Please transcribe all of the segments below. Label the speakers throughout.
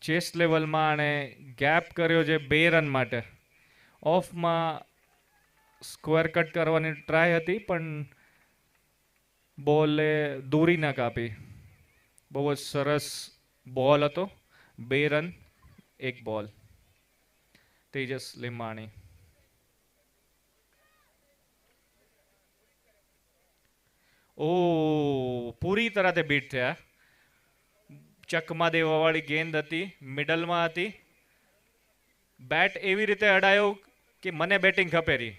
Speaker 1: Chest લેવલમાં અને gap કર્યો છે 2 રન માટે. ઓફમાં સ્ક્વેર કટ કરવાની ટ્રાય હતી પણ બોલે દૂરી ના કાપી. બહુ જ સરસ બોલ હતો. 2 રન 1 બોલ. તેજસ લીંબાણી. ઓ પૂરી તરહથી બીટ થયા. ચકમાં દેવાવાળી ગેંદ હતી, મિડલમાં હતી. બેટ એવી રીતે અડાયો કે મને બેટિંગ ખપેરી.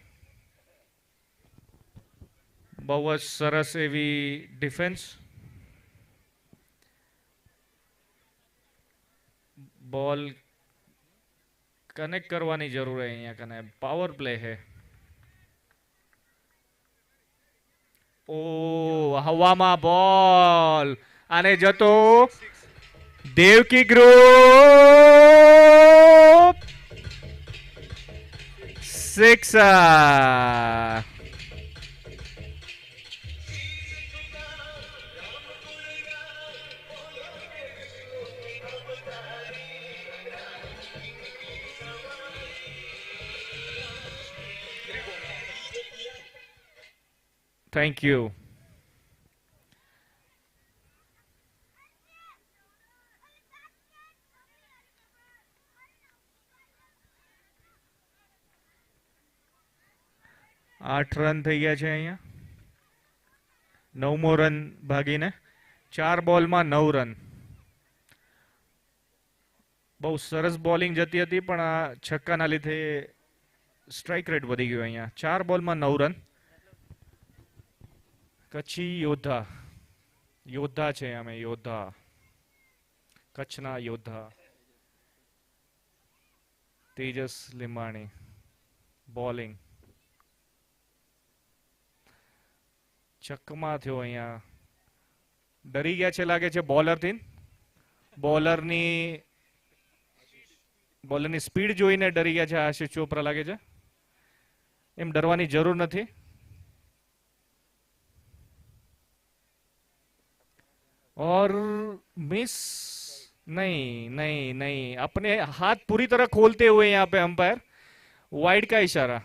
Speaker 1: બહુ જ સરસ એવી ડિફેન્સ. બોલ કનેક્ટ કરવાની જરૂર है અહીંયા કને. પાવર પ્લે है. ઓ હવામાં બોલ અને જતો Devaki group sixer. Thank you. આઠ રન થઈ ગયા છે અહીંયા. 9મો રન ભાગીને 4 બોલમાં 9 રન. બહુ સરસ બોલિંગ જતી હતી પણ આ છક્કાના લીધે સ્ટ્રાઇક રેટ વધી ગયો અહીંયા. 4 બોલમાં 9 રન. કચ્છી યોદ્ધા. યોદ્ધા છે અમે, યોદ્ધા. કચ્છના યોદ્ધા. તેજસ લીંબાણી બોલિંગ. ચકમાં થયો અહીંયા. ડરી ગયા છે લાગે છે બોલરથી. બોલરની સ્પીડ જોઈને ડરી ગયા છે આશિષ ચોપરા લાગે છે. એમ ડરવાની જરૂર નથી. और मिस नहीं नहीं नहीं, अपने हाथ पूरी तरह खोलते हुए यहाँ पे अंपायर. वाइड का इशारा.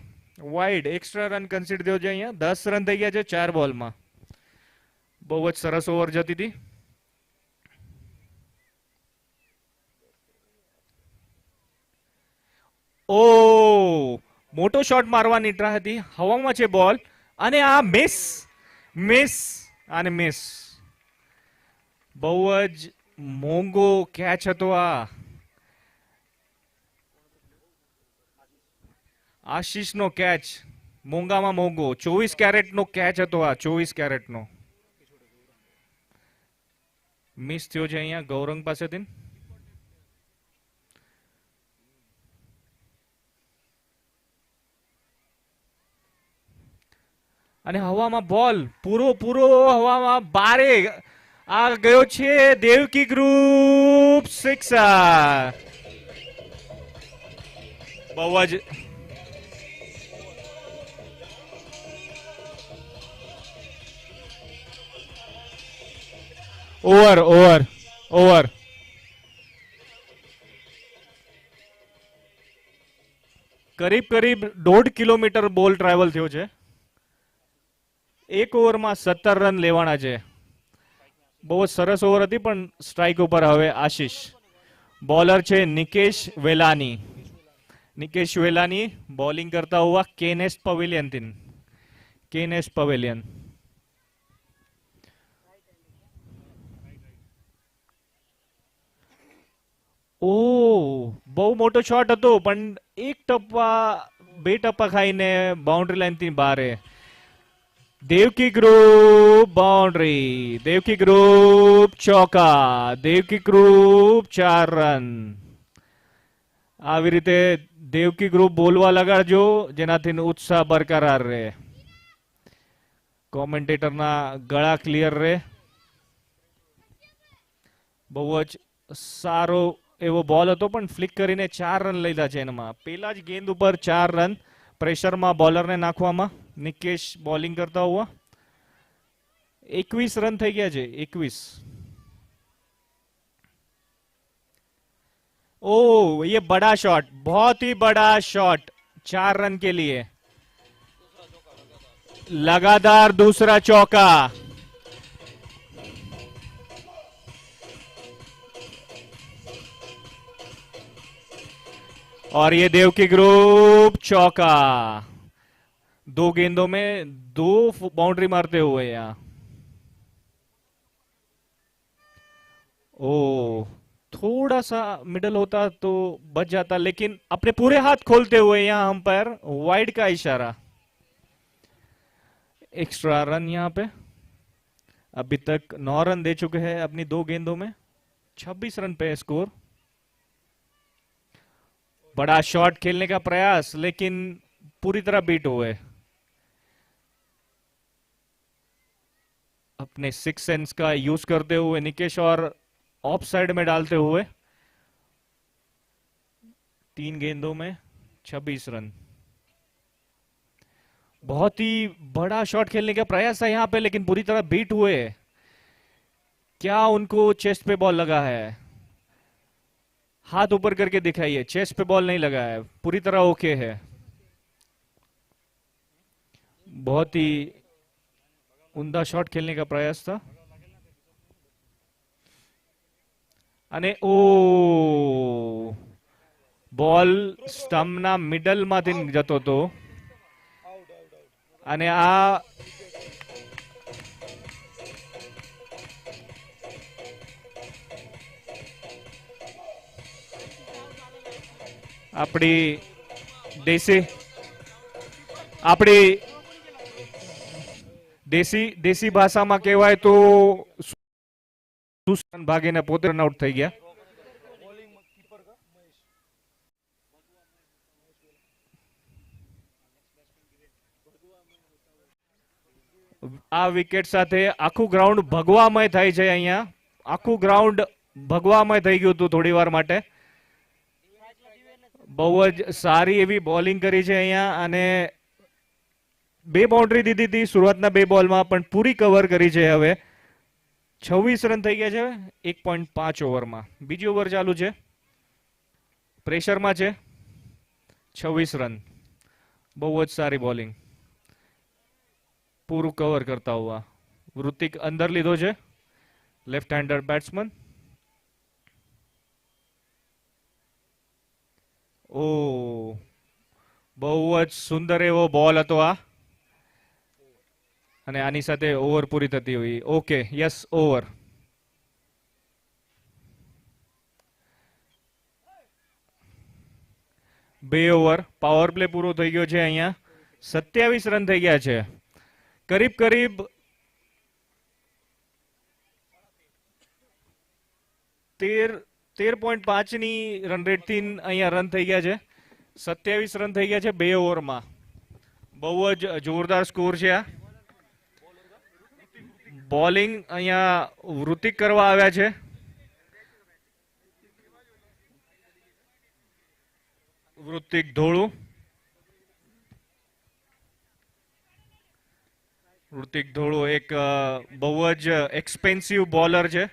Speaker 1: वाइड एक्स्ट्रा રન કન્સિડર થયો છે અહીંયા. 10 રન થઈ ગયા છે 4 બોલમાં. બહુ જ સરસ ઓવર જતી હતી. ઓ મોટો શોટ મારવાની ટ્રાય હતી. હવામાં છે બોલ અને આ મિસ અને મિસ. બહુ જ મોંઘો કેચ હતો આ. આશીષનો કેચ મોંઘામાં મોંઘો. 24 કેરેટનો કેચ હતો આ. 24 કેરેટનો મિસ થયો છે અહીંયા ગૌરંગ પાસેથી. અને હવામાં બોલ પૂરો હવામાં બારે આ ગયો છે. Devaki group sixer. બહુ જ ઓવર કરીબ 1.5 કિલોમીટર બોલ ટ્રાવેલ થયો છે. 1 ઓવરમાં 17 રન લેવાના છે. બહુ સરસ ઓવર હતી પણ સ્ટ્રાઇક ઉપર હવે આશીષ. બોલર છે નિકેશ વેલાની બોલિંગ કરતા हुआ केनेस पवेलियन. ઓ બહુ મોટો શોટ હતો પણ 2 ટપ્પા ખાઈને બાઉન્ડ્રી લાઈન થી બહાર. Devaki group boundary. Devaki group चौका. Devaki group 4 run. આવી રીતે દેવકી ગ્રુપ બોલવા લગાડજો જેનાથી ઉત્સાહ બરકરાર રહે. કોમેન્ટેટરના ગળા ક્લિયર રહે. બહુ જ સારો એવો બોલ હતો પણ ફ્લિક કરીને 4 રન લીધા છે એમાં. પેલા જ ગેંદ ઉપર 4 રન પ્રેશરમાં બોલરને નાખવામાં. નિકેશ બોલિંગ કરતા हुआ 21 રન થઈ ગયા છે. 21. ओ ये बड़ा शॉट, बहुत ही बड़ा शॉट, 4 रन के लिए लगातार दूसरा चौका। और ये देवकी ग्रुप चौका, 2 गेंदों में 2 बाउंड्री मारते हुए यहां। ओ थोड़ा सा मिडल होता तो बच जाता, लेकिन अपने पूरे हाथ खोलते हुए यहां अंपायर वाइड का इशारा। एक्स्ट्रा रन यहां पे, अभी तक 9 रन दे चुके हैं अपनी 2 गेंदों में, 26 रन पे स्कोर। बड़ा शॉट खेलने का प्रयास, लेकिन पूरी तरह बीट हुए। अपने 6 सेंस का यूज करते हुए निकेश, और ऑफ साइड में डालते हुए 3 गेंदों में 26 रन। बहुत ही बड़ा शॉट खेलने का प्रयास है यहां पे, लेकिन पूरी तरह बीट हुए। क्या उनको चेस्ट पे बॉल लगा है? हाथ ऊपर करके दिखाइए, चेस्ट पे बॉल नहीं लगा है, पूरी तरह ओके है। बहुत ही उम्दा शॉट खेलने का प्रयास था। અને ઓ બોલ સ્ટમ્પના મિડલમાંથી જતો હતો, અને આ આપણી દેશી આપણી દેશી ભાષામાં કહેવાય તો ભાગીને પોતે રન આઉટ થઈ ગયા। આ વિકેટ સાથે આખું ગ્રાઉન્ડ ભગવામય થાય છે। અહીંયા આખું ગ્રાઉન્ડ ભગવામય થઈ ગયું હતું થોડી વાર માટે। બહુ જ સારી એવી બોલિંગ કરી છે અહીંયા, અને 2 બાઉન્ડ્રી દીધી હતી શરૂઆતના 2 બોલમાં, પણ પૂરી કવર કરી છે। હવે 26 રન થઈ ગયા છે 1.5 ઓવરમાં। બીજી ઓવર ચાલુ છે, પ્રેશરમાં છે। 26 રન, બહુ જ સારી બોલિંગ, પૂરું કવર કરતા હુआ। વૃતિક અંદર લીધો છે, લેફ્ટ હેન્ડર બેટ્સમેન। ઓ બહુ જ સુંદર એવો બોલ હતો આ, અને આની સાથે ઓવર પૂરી થતી हुई। Okay, yes, over. બે ઓવર પાવર પ્લે પૂરો થઈ ગયો છે। અહીંયા 27 રન થઈ ગયા છે। करीब करीब 13.5 ની રન રેટ થી અહીંયા રન થઈ ગયા છે। 27 રન થઈ ગયા છે 2 ઓવરમાં। બહુ જ જોરદાર સ્કોર છે આ। બોલિંગ અહીંયા વૃતિક કરવા આવ્યા છે। વૃતિક ધોળું, ऋतिक धोड़ो एक बहुज एक्सपेन्सिव बॉलर है,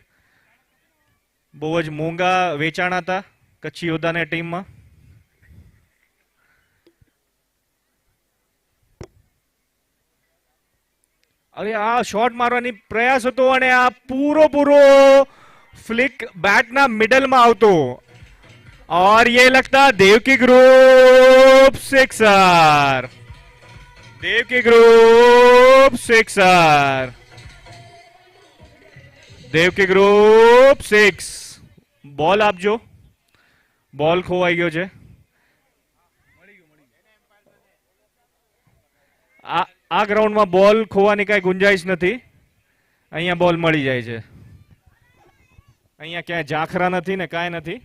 Speaker 1: बहुज मोंघा वेचाणा था कच्ची योद्धा ने टीम में। अरे आ शॉट मारवानी प्रयास हतो, अने आ पूरो पूरो फ्लिक बैट ना मिडल में आवतो, और ये लगता Devaki group sixer. Devaki group sixer, Devaki group 6। Ball आपजो, बॉल खोवाई गयो छे। आ ग्राउंड में बॉल खोवानी काई गुंजाइश नथी, अहींया बॉल मळी जाय छे। अहींया क्यां जाखरा नथी ने काई नथी।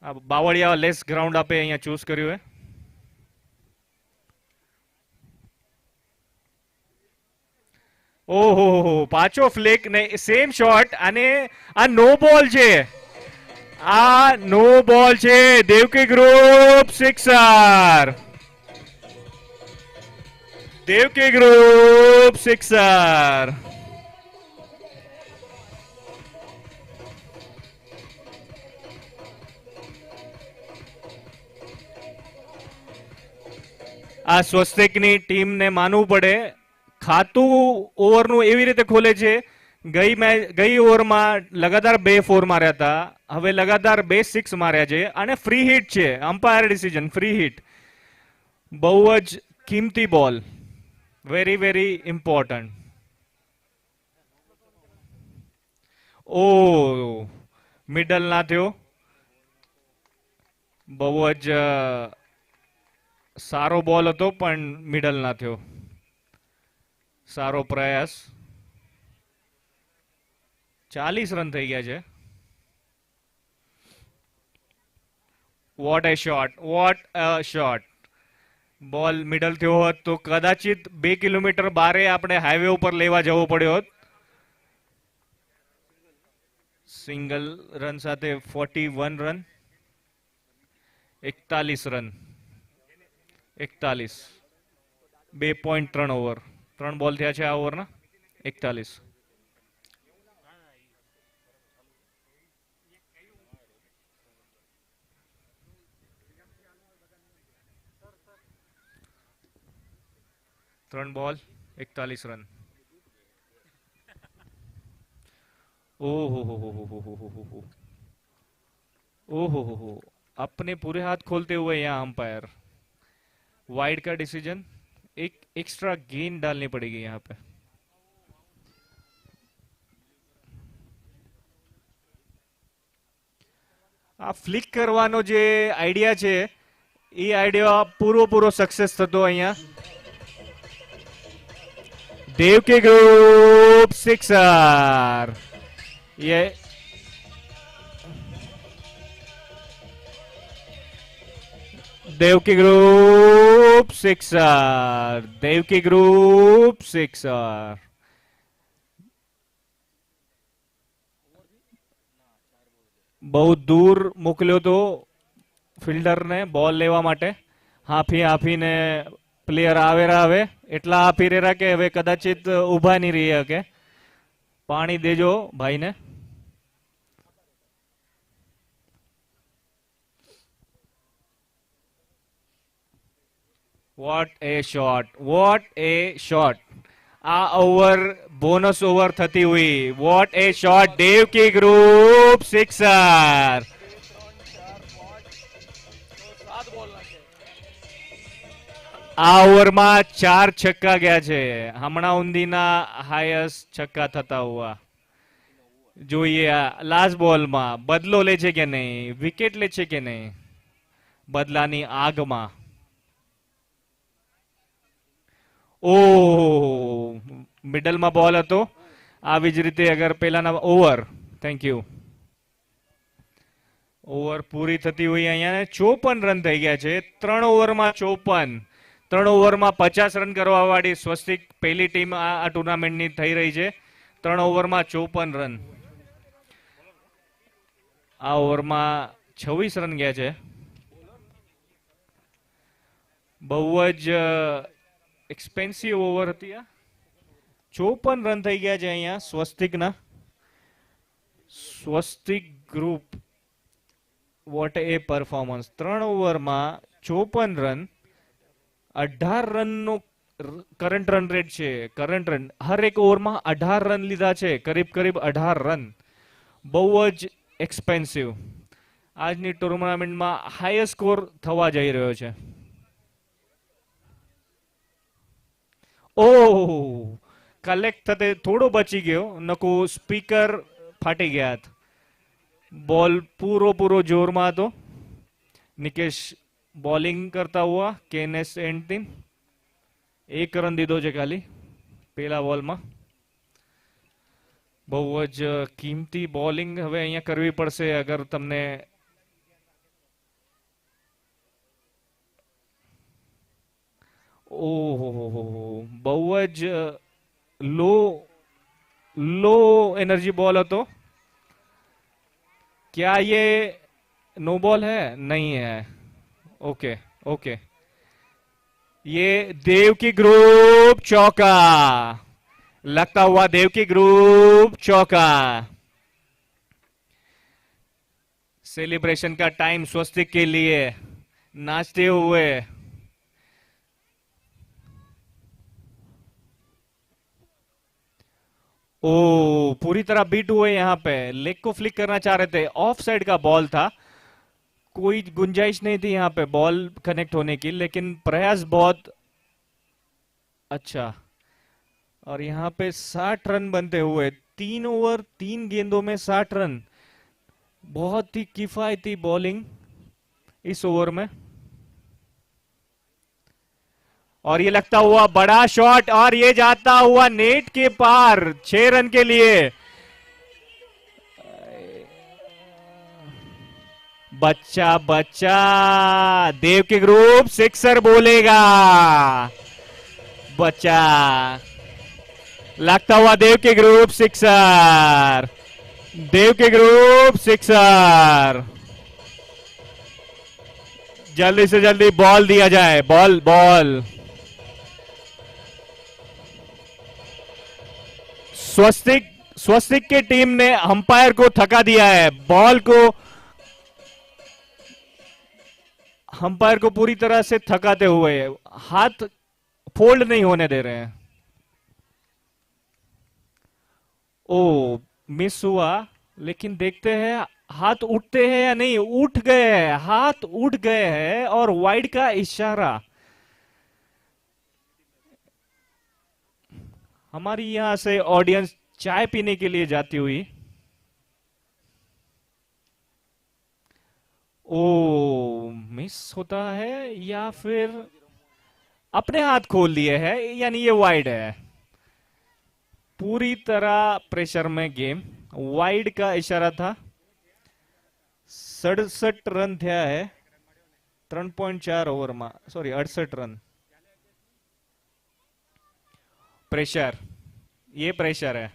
Speaker 1: बावड़िया लेस ग्राउंड आपे अहींया चूज कर्युं है। ओहो पाछो फ्लिक ने सेम शॉट, अने आ नो बॉल छे, आ नो बॉल छे। Devki group sixer, Devaki group sixer. આ સ્વસ્તિકની ટીમને માનવું પડે, ખાતું ઓવરનું એવી રીતે ખોલે છે. ગઈ ઓવરમાં લગાતાર 2 4 માર્યા હતા, હવે લગાતાર 2 6 માર્યા છે અને ફ્રી હિટ છે. Umpire decision free hit. બહુ જ કિંમતી બોલ, વેરી વેરી ઇમ્પોર્ટન્ટ. ઓ મિડલ ના થયો. બહુ જ સારો બોલ હતો પણ મિડલ ના થયો. સારો પ્રયાસ. 40 રન થઈ ગયા છે. What a shot, what a shot. Ball middle થયો હોત તો કદાચિત 2 કિલોમીટર બારે આપણે હાઈવે ઉપર લેવા જવો પડ્યો હોત. સિંગલ રન સાથે 41 રન, 41 રન, 41. 2.3 ઓવર, 3 બોલ થયા છે આ ઓવરના. 41. ત્રણ બોલ 41 रन. ओहो ओहो हो, अपने पूरे हाथ खोलते हुए यहाँ अंपायर. वाइड का डिसीजन, एक एक्स्ट्रा गेंद डालनी पड़ेगी यहाँ पे. આ ફ્લિક કરવાનો જે આઈડિયા છે એ આઈડિયા પૂરો સક્સેસ થતો અહીંયા. Devaki group sixer. ये Devaki group sixer, Devaki group sixer. बहुत दूर મોકલ્યો તો ફિલ્ડરને બોલ લેવા માટે. હાફીને પ્લેયર આવેરા હવે એટલા આપી રહ્યા કે હવે કદાચિત ઉભા નહીં રહી શકે. પાણી દેજો ભાઈને. Vote a shot, vote a shot. આ ઓવર બોનસ ઓવર થતી हुई. Vote a shot. Devaki group sixer. આ ઓવરમાં 4 છક્કા ગયા છે. હમણાં ઊંધીના હાઈએસ્ટ છક્કા થતા हुआ. જોઈએ આ લાસ્ટ બોલમાં બદલો લે છે કે નહીં, વિકેટ લે છે કે નહીં. બદલાની આગમાં. ઓ મિડલમાં બોલ હતો. આવી જ રીતે અગર પેલાના ઓવર. Thank you. ઓવર પૂરી થતી હોય અહીંયા 54 રન થઈ ગયા છે. 3 ઓવરમાં 54. 3 ઓવરમાં 50 રન કરવા વાળી સ્વસ્તિક પહેલી ટીમ આ ટુર્નામેન્ટની થઈ રહી છે. 3 ઓવરમાં 54 રન. આ ઓવરમાં 26 રન ગયા છે. બહુ જ એક્સપેન્સિવ ઓવર હતી આ. 54 રન થઈ ગયા છે અહીંયા સ્વસ્તિકના. સ્વસ્તિક ગ્રુપ, વોટ એ પરફોર્મન્સ. 3 ઓવરમાં 54 રન. 18 રનનો કરંટ રન રેટ છે. કરંટ રન હર એક ઓવરમાં 18 રન લીધા છે. કરીબ 18 રન. બહુ જ એક્સપેન્સિવ. આજની ટુર્નામેન્ટમાં હાઈએસ્ટ સ્કોર થવા જઈ રહ્યો છે. ઓહ, કલેક્ટ થતે થોડો બચી ગયો, નકો સ્પીકર ફાટી ગયા હતા. બોલ પૂરો જોરમાં હતો. નિકેશ બોલિંગ કરતા हुआ. કેએનએસ એન્ડ ટીમ 1 રન દીધો છે ખાલી પેલા બોલમાં. બહુ જ કિંમતી બોલિંગ હવે અહીંયા કરવી પડશે અગર તમને ઓહો બહુ જ लो एनर्जी बॉल હતો. क्या ये नो बॉल है? नहीं है. Okay okay. ये देव की ग्रुप चौका. लगता हुआ देव की ग्रुप चौका. सेलिब्रेशन का टाइम स्वस्तिक के लिए नाचते हुए ओ, पूरी तरह बीट हुए यहाँ पे, लेग को फ्लिक करना चाह रहे थे, ऑफ साइड का बॉल था, कोई गुंजाइश नहीं थी यहाँ पे बॉल कनेक्ट होने की, लेकिन प्रयास बहुत अच्छा। और यहाँ पे 60 रन बनते हुए, 3 ओवर 3 गेंदों में 60 रन, बहुत ही किफायती बॉलिंग इस ओवर में। और ये लगता हुआ बड़ा शॉट, और ये जाता हुआ नेट के पार, 6 रन के लिए। बच्चा बच्चा देव के ग्रुप सिक्सर बोलेगा, बच्चा लगता हुआ देव के ग्रुप सिक्सर, देव के ग्रुप सिक्सर। जल्दी से जल्दी बॉल दिया जाए, बॉल बॉल। स्वस्तिक स्वस्तिक की टीम ने अंपायर को थका दिया है, बॉल को अंपायर को पूरी तरह से थकाते हुए, हाथ फोल्ड नहीं होने दे रहे हैं। ओ, मिस हुआ, लेकिन देखते हैं हाथ उठते हैं या नहीं। उठ गए हैं, हाथ उठ गए हैं, और वाइड का इशारा। हमारी यहां से ऑडियंस चाय पीने के लिए जाती हुई। ओ, मिस होता है या फिर अपने हाथ खोल दिए है, यानी ये वाइड है। पूरी तरह प्रेशर में गेम, वाइड का इशारा था। 67 रन થયા है 3.4 ओवर में, सॉरी 68 रन। प्रेशर, ये प्रेशर है,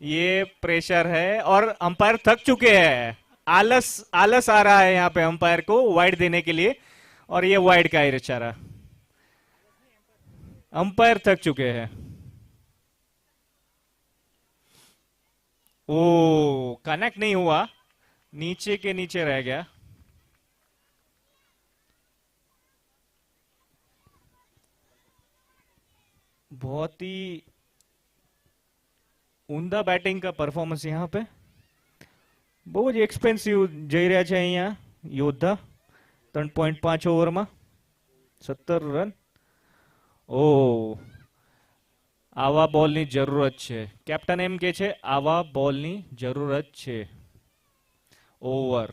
Speaker 1: ये प्रेशर है, और अंपायर थक चुके हैं। आलस आलस आ रहा है यहाँ पे अंपायर को वाइड देने के लिए, और ये वाइड का इशारा। अंपायर थक चुके हैं। ओ, कनेक्ट नहीं हुआ, नीचे के नीचे रह गया। बहुत ही ઉમદા બેટિંગ का परफॉर्मेंस यहाँ पे। બહુ જ એક્સપેન્સિવ જઈ રહ્યા છે અહીંયા યોદ્ધા। 3.5 ઓવરમાં 17 રન। ઓ, આવા બોલની જરૂરત છે, કેપ્ટન એમ કે છે આવા બોલની જરૂરત છે। ઓવર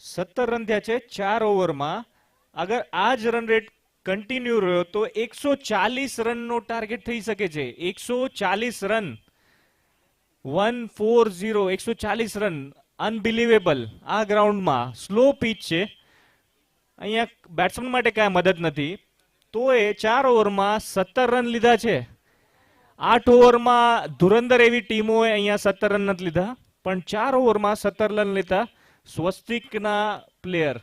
Speaker 1: 17 રન થયા છે 4 ઓવરમાં। અગર આ જ રન રેટ કન્ટિન્યુ રહ્યો તો 140 રનનો ટાર્ગેટ થઈ શકે છે। 140 રન, 140, 140 રન, અનબિલીવેબલ। આ ગ્રાઉન્ડમાં સ્લો પીચ છે, અહીંયા બેટ્સમેન માટે કાંઈ મદદ નથી, તો એ 4 ઓવરમાં 17 રન લીધા છે। 8 ઓવરમાં ધુરંધર એવી ટીમોએ અહીંયા 17 રન નથી લીધા, પણ 4 ઓવરમાં 17 રન લીધા સ્વસ્તિકના પ્લેયર।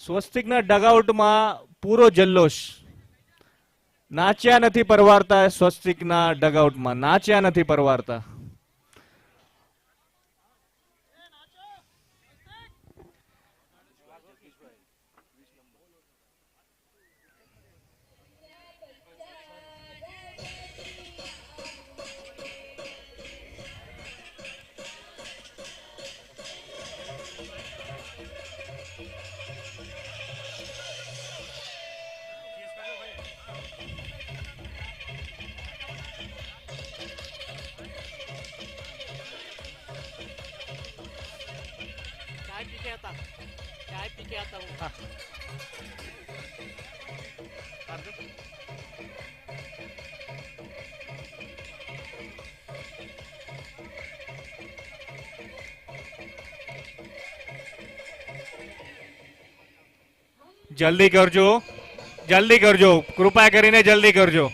Speaker 1: સ્વસ્તિકના ડગઆઉટમાં પૂરો જલ્લોષ, નાચ્યા નથી પરવારતા। સ્વસ્તિકના ડગઆઉટમાં નાચ્યા નથી પરવારતા। चाय पी के आता हूँ। जल्दी करजो, जल्दी करजो, कृपा करीने जल्दी करजो।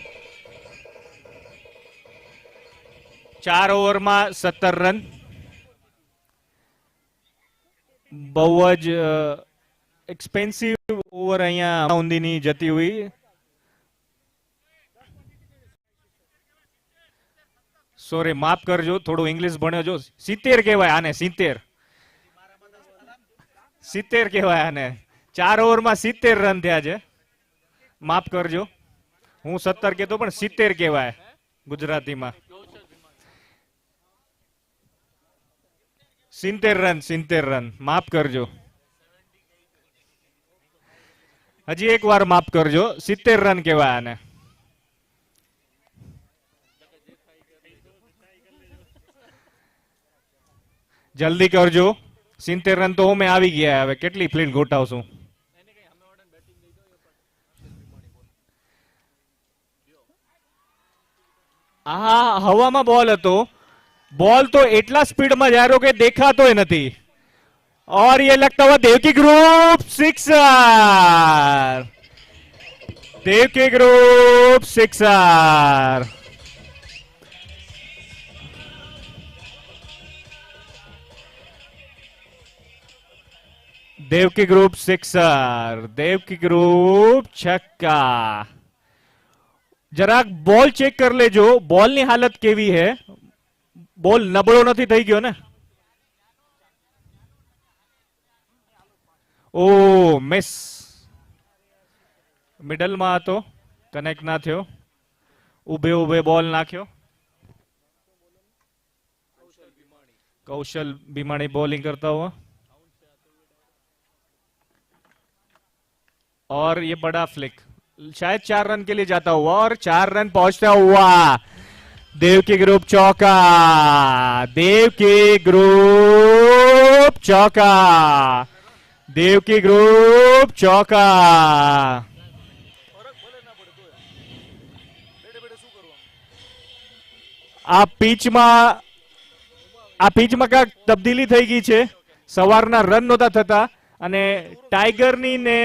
Speaker 1: 4 ओवરમાં 17 રન, બહુ જ એક્સપેન્સિવ ઓવર અહીંયા ઊંધીની જતી हुई। સોરી, માફ કરજો, થોડું ઇંગ્લિશ ભણ્યો જો। 70 કહેવાય આને, 70 70 કહેવાય આને। 4 ઓવરમાં 70 રન થયા છે, માફ કરજો, હું 17 કહેતો પણ 70 કહેવાય। ગુજરાતીમાં 70 રન માફ કરજો, હજી એક વાર માફ કરજો, 70 રન કહેવાય આને. જલ્દી કરજો, 70 રન તો મેં આવી ગયા. હવે કેટલી ફિલ્ડ ગોઠવશું? આ હવામાં બોલ હતો, बॉल तो एटला स्पीड में जा रहा कि देखा तो नहीं, और ये लगता हुआ Devki group sixer, Devaki group sixer. Devaki group sixer, Devaki group छक्का. જરાક બોલ ચેક કરી લેજો, બોલ ની હાલત કેવી હે. બોલ નબળો નથી થઈ ગયો ને? ઓ મિસ, મિડલ માં હતો, કનેક્ટ ના થયો. ઉભે ઉભે બોલ નાખ્યો. कौशल भीमाणी बॉलिंग करता हुआ, और ये बड़ा फ्लिक शायद 4 रन के लिए जाता हुआ, और 4 रन पहुंचता हुआ. देवकी ग्रुप चौका, देवकी ग्रुप चौका, देवकी ग्रुप चौका. આ પીચમાં કાંઈક તબદીલી થઈ ગઈ છે. સવારના રન નહોતા થતા, અને ટાઈગરની ને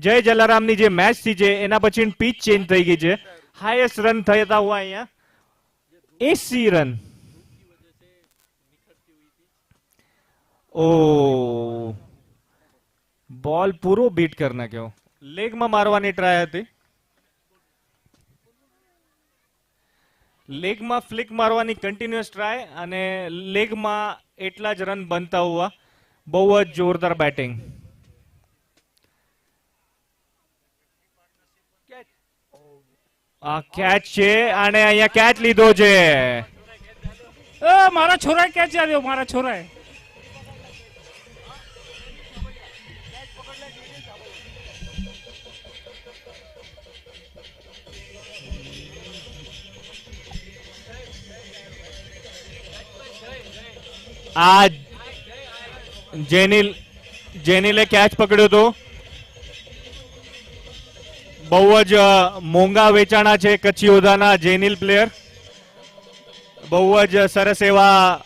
Speaker 1: જય જલારામની જે મેચ થી છે એના પછી પીચ ચેન્જ થઈ ગઈ છે. હાઈએસ્ટ રન થતા हुआ અહીંયા 80 રન. ओ बॉल पूरो बीट करना क्यों? लेग में मारवानी ट्राय હતી, लेग में फ्लिक मारवानी कंटिन्यूअस ट्राय, અને लेग में એટલા જ રન બનતા हुआ. બહુ જ જોરદાર બેટિંગ. આ કેચ છે, અને અહીંયા કેચ લીધો છે.
Speaker 2: મારા છોરાએ કેચ આવ્યો, મારા છોરાએ.
Speaker 1: આ જેનિલે કેચ પકડ્યો તો. બહુ જ મોંઘા વેચાણા છે કચ્છી ઓદાના જેનિલ પ્લેયર. બહુ જ સરસ એવા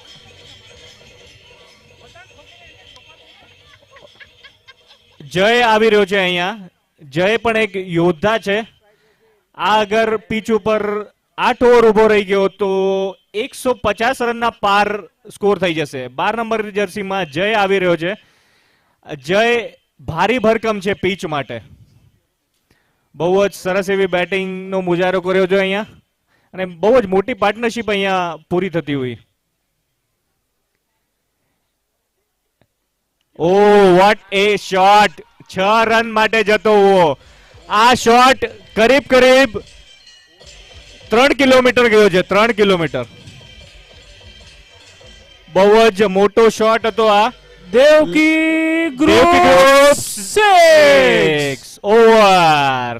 Speaker 1: જય આવી રહ્યો છે અહીંયા. જય પણ એક યોદ્ધા છે. આ અગર પીચ ઉપર 8 ઓવર ઉભો રહી ગયો તો 150 રનના પાર સ્કોર થઈ જશે. 12 નંબર જર્સીમાં જય આવી રહ્યો છે. જય ભારી ભરકમ છે પીચ માટે. બહુ જ સરસ એવી બેટિંગ નો મુજારો કર્યો છે અહીંયા, અને બહુ જ મોટી પાર્ટનરશિપ અહીંયા પૂરી થતી हुई. ઓ વોટ એ શોટ! 6 રન માટે જતો हुओ. આ શોટ કરીબ કરીબ 3 કિલોમીટર ગયો છે, 3 કિલોમીટર. બહુ જ મોટો શોટ હતો આ.
Speaker 2: Devki group 6
Speaker 1: over.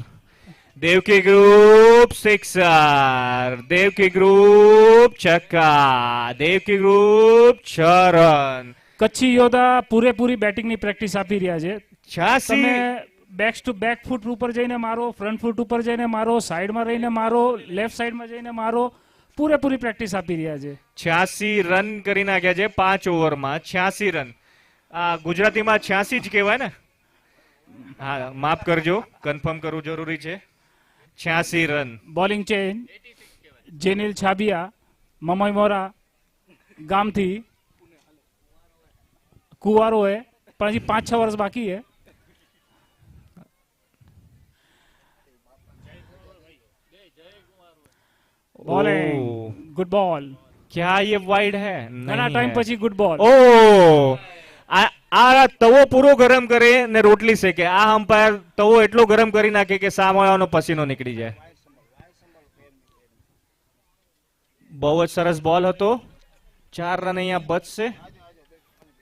Speaker 1: Devki group sixer, Devaki group छक्का, देवकी ग्रुप 6 रन.
Speaker 2: કચ્છી યોદ્ધા પૂરેપૂરી બેટિંગની પ્રેક્ટિસ આપી રહ્યા છે.
Speaker 1: 86
Speaker 2: તમે બેક ટુ બેક ફૂટ ઉપર જઈને મારો, ફ્રન્ટ ફૂટ ઉપર જઈને મારો, સાઈડમાં રહીને મારો, લેફ્ટ સાઈડમાં જઈને મારો, પૂરેપૂરી પ્રેક્ટિસ આપી રહ્યા છે.
Speaker 1: 86 રન કરી નાખ્યા છે 5 ઓવરમાં. 86 રન. આ ગુજરાતીમાં 86 જ કહેવાય ને? હા, માફ કરજો, કન્ફર્મ કરવું જરૂરી છે. 86 રન.
Speaker 2: બોલિંગ ચેન જેનિલ છાબિયા મમઈ મોરા ગામથી કુવારો હે, પણ હજી 5-6 વર્ષ બાકી है. Bowling good ball.
Speaker 1: क्या ये वाइड है?
Speaker 2: ઘણા ટાઈમ પછી ગુડ બોલ.
Speaker 1: ओ આ તવો પૂરો ગરમ કરે ને રોટલી શેકે. આ અમ્પાયર તવો એટલો ગરમ કરી નાખે કે સામેવાળાનો પસીનો નીકળી જાય. બહુ જ સરસ બોલ હતો. 4 રન અહીંયા બચશે.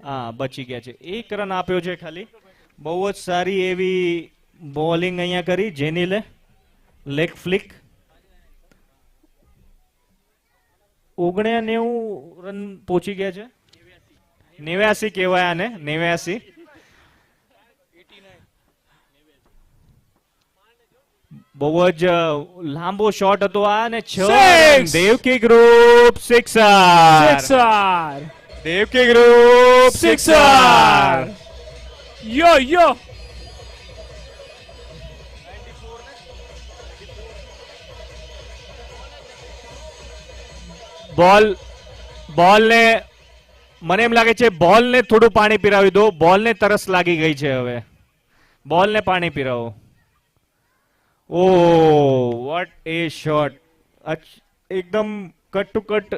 Speaker 1: હા, બચી ગયા છે. 1 રન આપ્યો છે ખાલી. બહુ જ સારી એવી બોલિંગ અહીંયા કરી જેનીલે. Leg flick. 99 રન પહોંચી ગયા છે. 89 કહેવાય આને. 89. બહુ જ લાંબો શોટ હતો આ અને 6 run. Devaki group sixer.
Speaker 2: Sixer.
Speaker 1: Devaki group sixer.
Speaker 2: યો યો.
Speaker 1: બોલ ને મને એમ લાગે છે બોલ ને થોડું પાણી પીરાવી દો. બોલ ને તરસ લાગી ગઈ છે હવે. બોલ ને પાણી પીરાવો. ઓ વોટ એ શોટ. એકદમ કટ ટુ કટ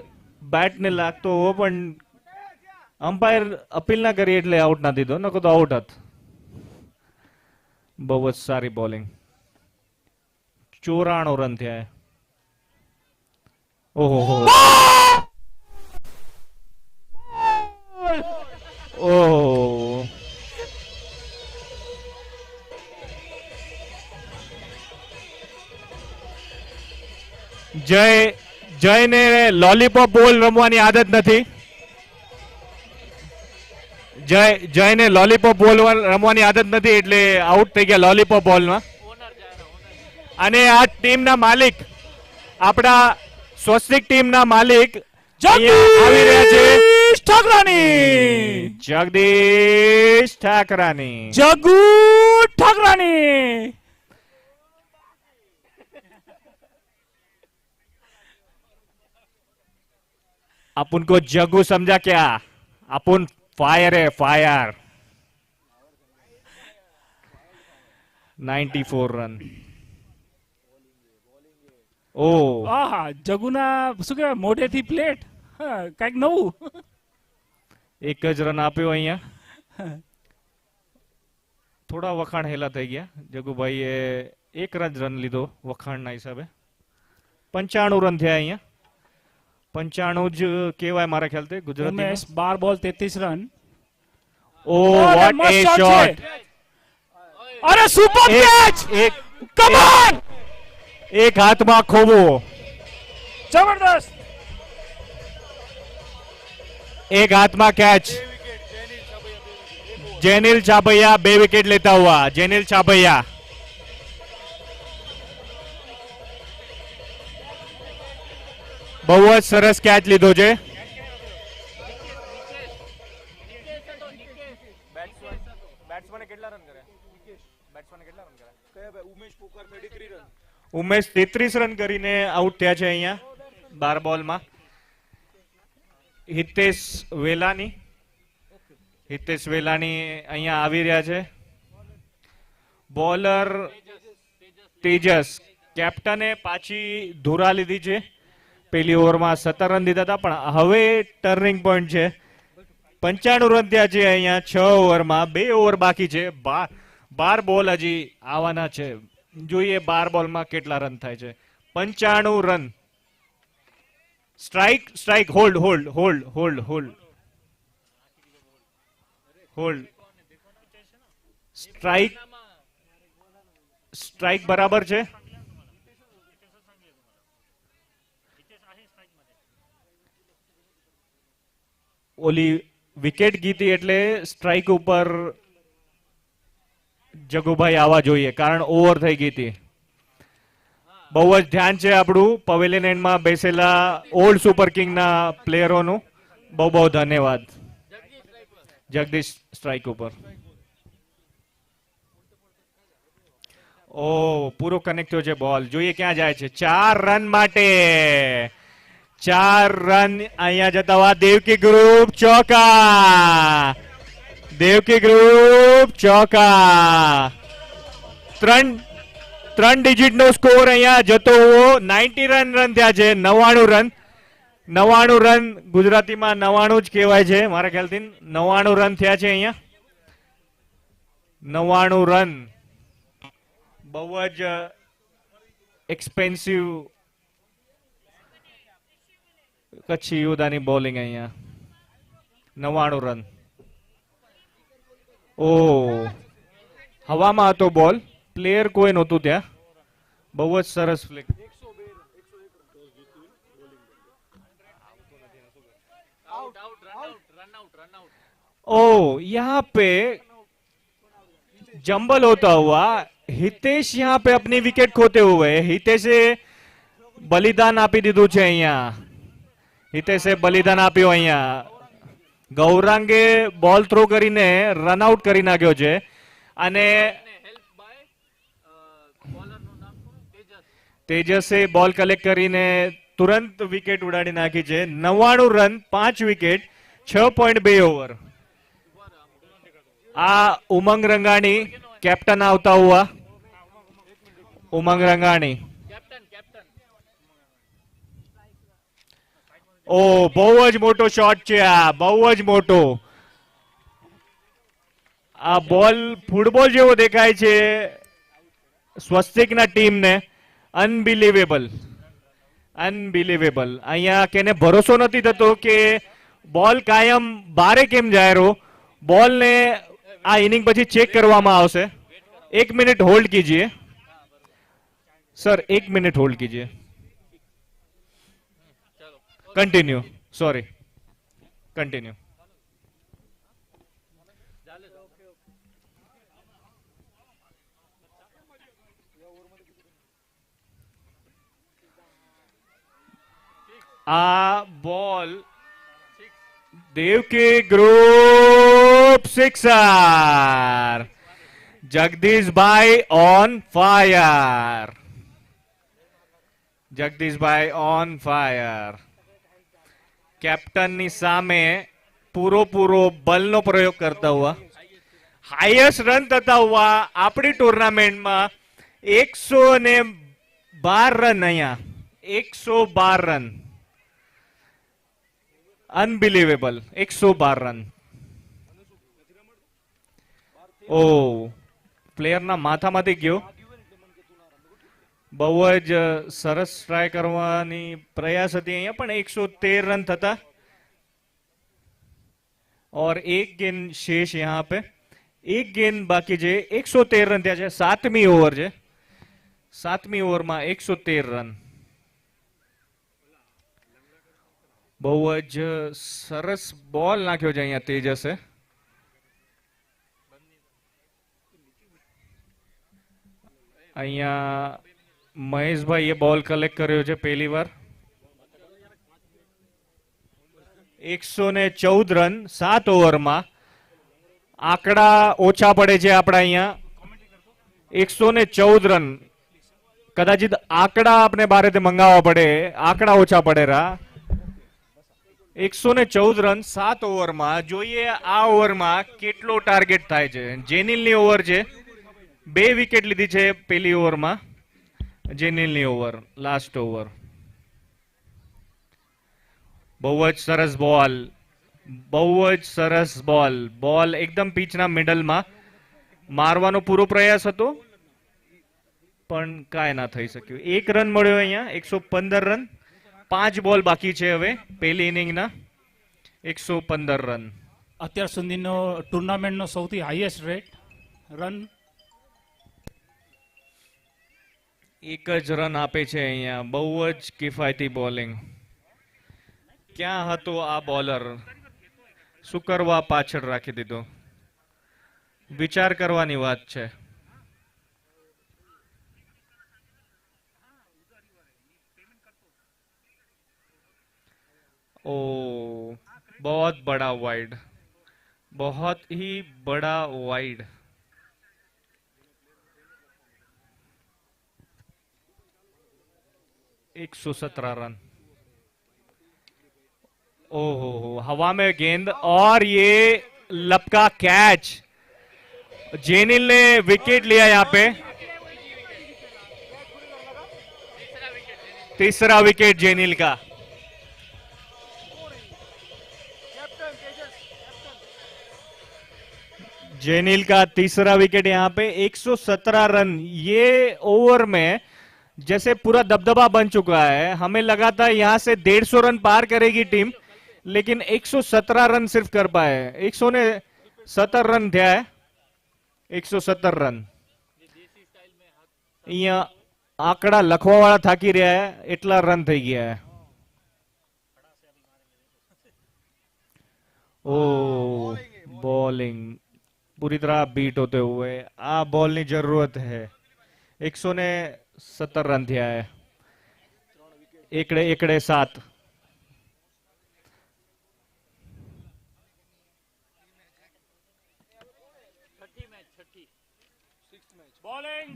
Speaker 1: બેટ ને લાગતો હોવો પણ અમ્પાયર અપીલ ના કરી એટલે આઉટ ના દીધો. નકો તો આઉટ હત. બહુ જ સારી બોલિંગ. 94 રન થયા. ઓહો ઓહો. જયને લોલીપોપ બોલ રમવાની આદત નથી. જયને લોલીપોપ બોલ રમવાની આદત નથી એટલે આઉટ થઈ ગયા લોલીપોપ બોલમાં. અને આ ટીમના માલિક આપણા સ્વસ્તિક ટીમના માલિક આવી રહ્યા છે. જગદીશ ઠાકરાની.
Speaker 2: જગુ ઠાકરાની.
Speaker 1: अपन को जगू समझा क्या? अपन फायर है फायर. 94 રન. ઓ
Speaker 2: આહા, જગુના શું કહેવાય મોઢેથી પ્લેટ. કઈક નવું.
Speaker 1: 1 જ રન આપ્યો અહીંયા. થોડા વખાણ હેલા થઈ ગયા. જગુભાઈએ 1 રન લીધો વખાણના હિસાબે. 95 રન થયા અહીંયા. 95 જ કહેવાય મારા ખ્યાલથી ગુજરાતી.
Speaker 2: 12 ball 33 run.
Speaker 1: ઓ વોટ એ શોટ.
Speaker 2: અરે સુપર કેચ. Come on.
Speaker 1: એક હાથમાં ખોબો.
Speaker 2: જબરદસ્ત.
Speaker 1: एक हाथ में कैच. जेनिल छापैया 2 विकेट लेता हुआ. जेनिल छापैया. બહુ જ સરસ કેચ લીધો છે. ઉમેશ 33 રન કરીને આઉટ થયા છે અહીંયા 12 બોલમાં. હિતેશ વેલાની અહીંયા આવી રહ્યા છે. બોલર તેજસ. કેપ્ટને પાછી ધુરા લીધી છે. પહેલી ઓવરમાં 17 રન દીધા હતા પણ હવે ટર્નિંગ પોઈન્ટ છે. 95 રન થયા છે અહીંયા 6 ઓવરમાં. 2 ઓવર બાકી છે. 12 બોલ હજી આવવાના છે. જોઈએ 12 બોલમાં કેટલા રન થાય છે. 95 રન. Strike hold. સ્ટ્રાઇક બરાબર છે. ઓલી વિકેટ ગીતી એટલે સ્ટ્રાઇક ઉપર જગુભાઈ આવવા જોઈએ કારણ ઓવર થઈ ગઈ હતી. બહુ જ ધ્યાન છે આપણું પવેલિયન એન્ડમાં બેસેલા ઓલ્ડ સુપર કિંગના પ્લેયરોનું. બહુ ધન્યવાદ. જગદીશ સ્ટ્રાઇક ઉપર. ઓ પૂરો કનેક્ટ થયો છે બોલ. જોઈએ ક્યાં જાય છે. 4 રન માટે. 4 રન અહીંયા જતા हुआ. દેવકી ગ્રુપ ચોકા. દેવકી ગ્રુપ ચોકા. 3 ડિજિટ નો સ્કોર અહીંયા જતો હોવો. 90 રન થયા છે. 99 રન ગુજરાતીમાં 99 જ કહેવાય છે મારા ખ્યાલથી. 99 રન થયા છે અહીંયા. 99 રન. બહુ જ એક્સપેન્સિવ કચ્છી યોદ્ધાની બોલિંગ અહીંયા 99 રન. ઓ હવામાં હતો બોલ, પ્લેયર કોઈ નહોતું ત્યાં. બહુ જ સરસ ફ્લિક. ओ यहाँ पे जंबल होता हुआ हितेश यहाँ पे अपनी विकेट खोते हुए हितेशे बलिदान આપી દીધું છે અહીંયા. હિતેશે બલિદાન આપ્યું અહીંયા. ગૌરાંગે બોલ થ્રો કરીને રન આઉટ કરી નાખ્યો છે અને તેજસે બોલ કલેક્ટ કરીને તુરંત વિકેટ ઉડાડી નાખી છે. 99 રન 5 વિકેટ 6.2 ओवर. आ उमंग रंगाणी कैप्टन आवता हुआ. उमंग रंगाणी ओ बहु ज मोटो शॉट છે આ, બહુ જ મોટો. આ બોલ ફૂટબોલ જેવો દેખાય છે સ્વસ્તિકના ટીમને. Unbelievable, unbelievable. અહીંયા કેને ભરોસો નથી થતો કે બોલ કાયમ બારે કેમ જાય રહ્યો. બોલ ને આ ઇનિંગ પછી ચેક કરવામાં આવશે. 1 મિનિટ હોલ્ડ कीजिए सर, 1 मिनट होल्ड कीजिए. Continue, sorry, continue. आ ball Devaki group 6. Jagdish भाई ऑन फायर. जगदीश भाई ऑन फायर. कैप्टन ની સામે પૂરો બલનો પ્રયોગ કરતા हुआ હાઈએસ્ટ રન થતા हुआ આપણી ટુર્નામેન્ટમાં 112 રન. અહીંયા 112 રન. અનબિલીવેબલ. 112 રન. ઓ પ્લેયરના માથામાંથી ગયો. બહુ જ સરસ ટ્રાય કરવાની પ્રયાસ હતી અહીંયા, પણ 113 रन થતા. और एक गेंद शेष यहाँ पे. एक गेंद बाकी છે. 113 रन થયા છે. 7મી ઓવર છે. 7મી ઓવરમાં 113 રન. બહુ જ સરસ બોલ નાખ્યો છે અહીંયા તેજસે. અહીંયા મહેશભાઈ એ બોલ કલેક્ટ કર્યો છે પહેલી વાર. 114 રન 7 ઓવરમાં. આંકડા ઓછા પડે છે આપણા અહીંયા. 114 રન. કદાચિત આંકડા આપણે બારેથી મંગાવવા પડે, આંકડા ઓછા પડે રા. 114 રન 7 ઓવરમાં. જોઈએ આ ઓવરમાં કેટલો ટાર્ગેટ થાય છે. જેનિલની ઓવર છે. 2 વિકેટ લીધી છે પહેલી ઓવરમાં. જેનિલની ઓવર, લાસ્ટ ઓવર. બહુ જ સરસ બોલ, બહુ જ સરસ બોલ. બોલ એકદમ પીચના મિડલમાં મારવાનો પૂરો પ્રયાસ હતો, પણ કાંઈ ના થઈ શક્યું. 1 રન મળ્યો અહીંયા. 115 રન. 5 બોલ બાકી છે હવે પહેલી ઇનિંગના. 115 રન.
Speaker 2: અત્યાર સુધીનો ટુર્નામેન્ટનો સૌથી હાઈએસ્ટ રેટ રન.
Speaker 1: 1 જ રન આપે છે અહીંયા. બહુ જ કિફાયતી બોલિંગ. ક્યાં હતો આ બોલર? શું કરવા પાછળ રાખી દીધો? વિચાર કરવાની વાત છે. ओ बहुत बड़ा वाइड, बहुत ही बड़ा वाइड. एक 117 रन. ओहो, हवा में गेंद और ये लपका कैच. जेनिल ने विकेट लिया यहाँ पे. तीसरा विकेट जेनिल का. जेनिल का तीसरा विकेट यहाँ पे. 117 रन. ये ओवर में जैसे पूरा दबदबा बन चुका है। हमें लगा था यहां से 150 रन पार करेगी टीम, लेकिन 117 रन सिर्फ कर पाए। 117 रन થયા है। 117 રન। અહીંયા આંકડા લખવા વાળા થાકી રહ્યા है, એટલા રન થઈ ગયા है। ओ बॉलिंग पूरी तरह बीट होते हुए आ बॉल ની જરૂરત है। 117 રન થયા है। એકડે એકડે 7।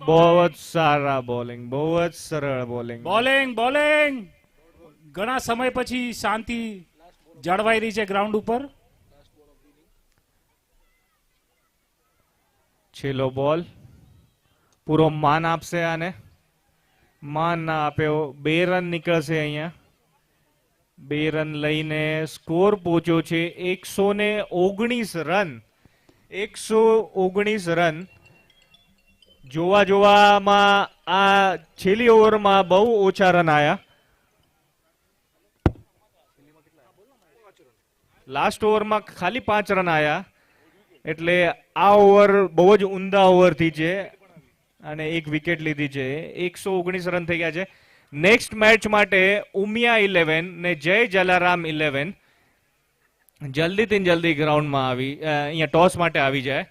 Speaker 1: बहुत सारा बॉलिंग, बहुत सरळ बॉलिंग।
Speaker 2: બોલિંગ બોલિંગ ઘણા સમય પછી શાંતિ જળવાઈ રહી છે ગ્રાઉન્ડ ઉપર।
Speaker 1: છેલ્લો બોલ પૂરો માન આપશે આને। માન ના આપ્યો, 2 રન નીકળશે અહીંયા। 2 રન લઈને સ્કોર પહોંચ્યો છે 119 રન। 119 રન। જોવા જોવામાં આ છેલ્લી ઓવરમાં બહુ ઓછા રન આયા। લાસ્ટ ઓવરમાં ખાલી 5 રન આયા, એટલે આ ઓવર બહુ જ ઊંધા ઓવરથી છે અને એક વિકેટ લીધી છે। 119 રન થઈ ગયા છે। નેક્સ્ટ મેચ માટે ઉમિયા 11 ને જય જલારામ 11 જલ્દીથી જલ્દી ગ્રાઉન્ડમાં આવી અહીંયા ટોસ માટે આવી જાય।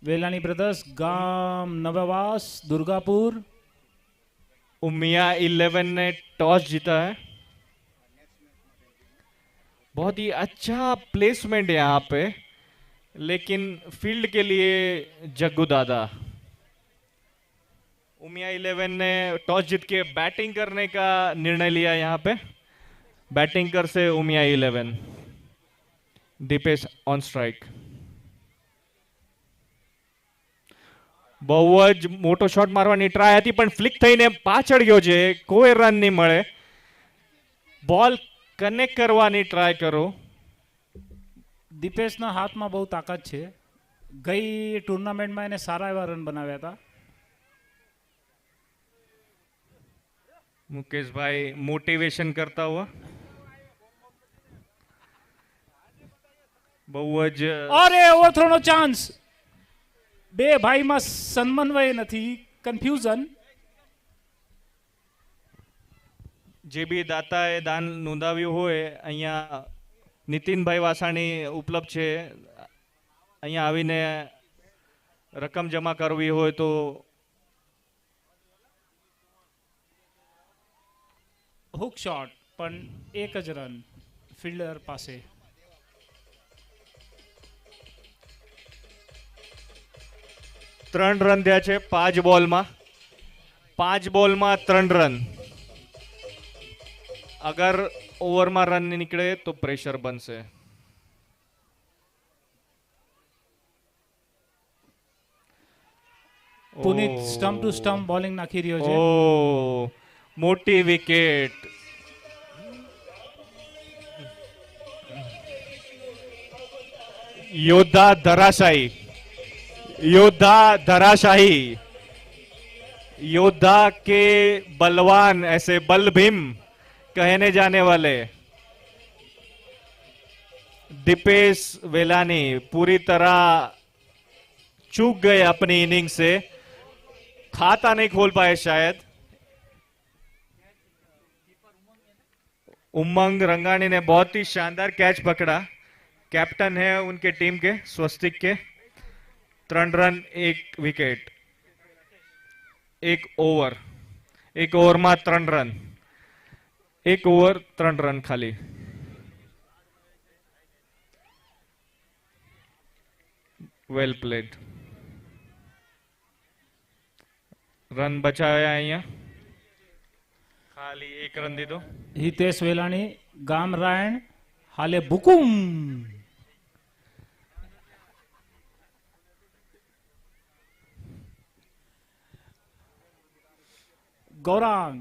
Speaker 2: वेलानी ब्रदर्स, गाम नवावास, दुर्गापुर।
Speaker 1: उमिया 11 ने टॉस जीता है। बहुत ही अच्छा प्लेसमेंट है यहाँ पे, लेकिन फील्ड के लिए जग्गू दादा। उमिया 11 ने टॉस जीत के बैटिंग करने का निर्णय लिया यहाँ पे। बैटिंग कर से उमिया 11। Dipesh on strike. બહુ જ મોટો શોટ મારવાની ટ્રાય હતી, પણ ફ્લિક થઈને પાછળ ગયો છે, કોઈ રન નહીં મળે। બોલ કનેક્ટ કરવાની ટ્રાય કરો।
Speaker 2: દીપેશના હાથમાં બહુ તાકાત છે, ગઈ ટુર્નામેન્ટમાં એને સારા એવા રન બનાવ્યા હતા।
Speaker 1: મુકેશભાઈ મોટિવેશન કરતા हुआ। બહુ જ
Speaker 2: અરે ઓવરથ્રોનો ચાન્સ, બે ભાઈમાં સમન્વય નથી, કન્ફ્યુઝન।
Speaker 1: જે બી દાતાએ દાન નોંધાવ્યું હોય, અહીંયા નીતિનભાઈ વાસાણી ઉપલબ્ધ છે। અહીંયા આવીને રકમ જમા કરવી હોય તો
Speaker 2: હુક શોટ, પણ એક જ રન ફિલ્ડર પાસે।
Speaker 1: 3 રન થયા છે 5 બોલમાં। 5 બોલમાં 3 રન। અગર ઓવરમાં રન નહીં નીકળે તો પ્રેશર બનશે।
Speaker 2: પુનિત સ્ટમ્પ ટુ સ્ટમ્પ બોલિંગ નાખી રહ્યો છે।
Speaker 1: ઓ મોટી વિકેટ। योद्धा धराशायी। योद्धा धराशायी। योद्धा के बलवान, ऐसे बल भीम कहने जाने वाले दीपेश वेलानी पूरी तरह चूक गए अपनी इनिंग से। खाता नहीं खोल पाए शायद। उमंग रंगानी ने बहुत ही शानदार कैच पकड़ा। कैप्टन है उनके टीम के, स्वस्तिक के। 3 रन 1 विकेट। 1 ओवर। 1 ओवर में 3 रन। 1 ओवर 3 रन खाली। Well played. रन बचाया અહીંયા, ખાલી 1 રન દીધો।
Speaker 2: હિતેશ વેલાણી, ગામ રાયણ, હાલે બુકુમ। ગૌરાંગ,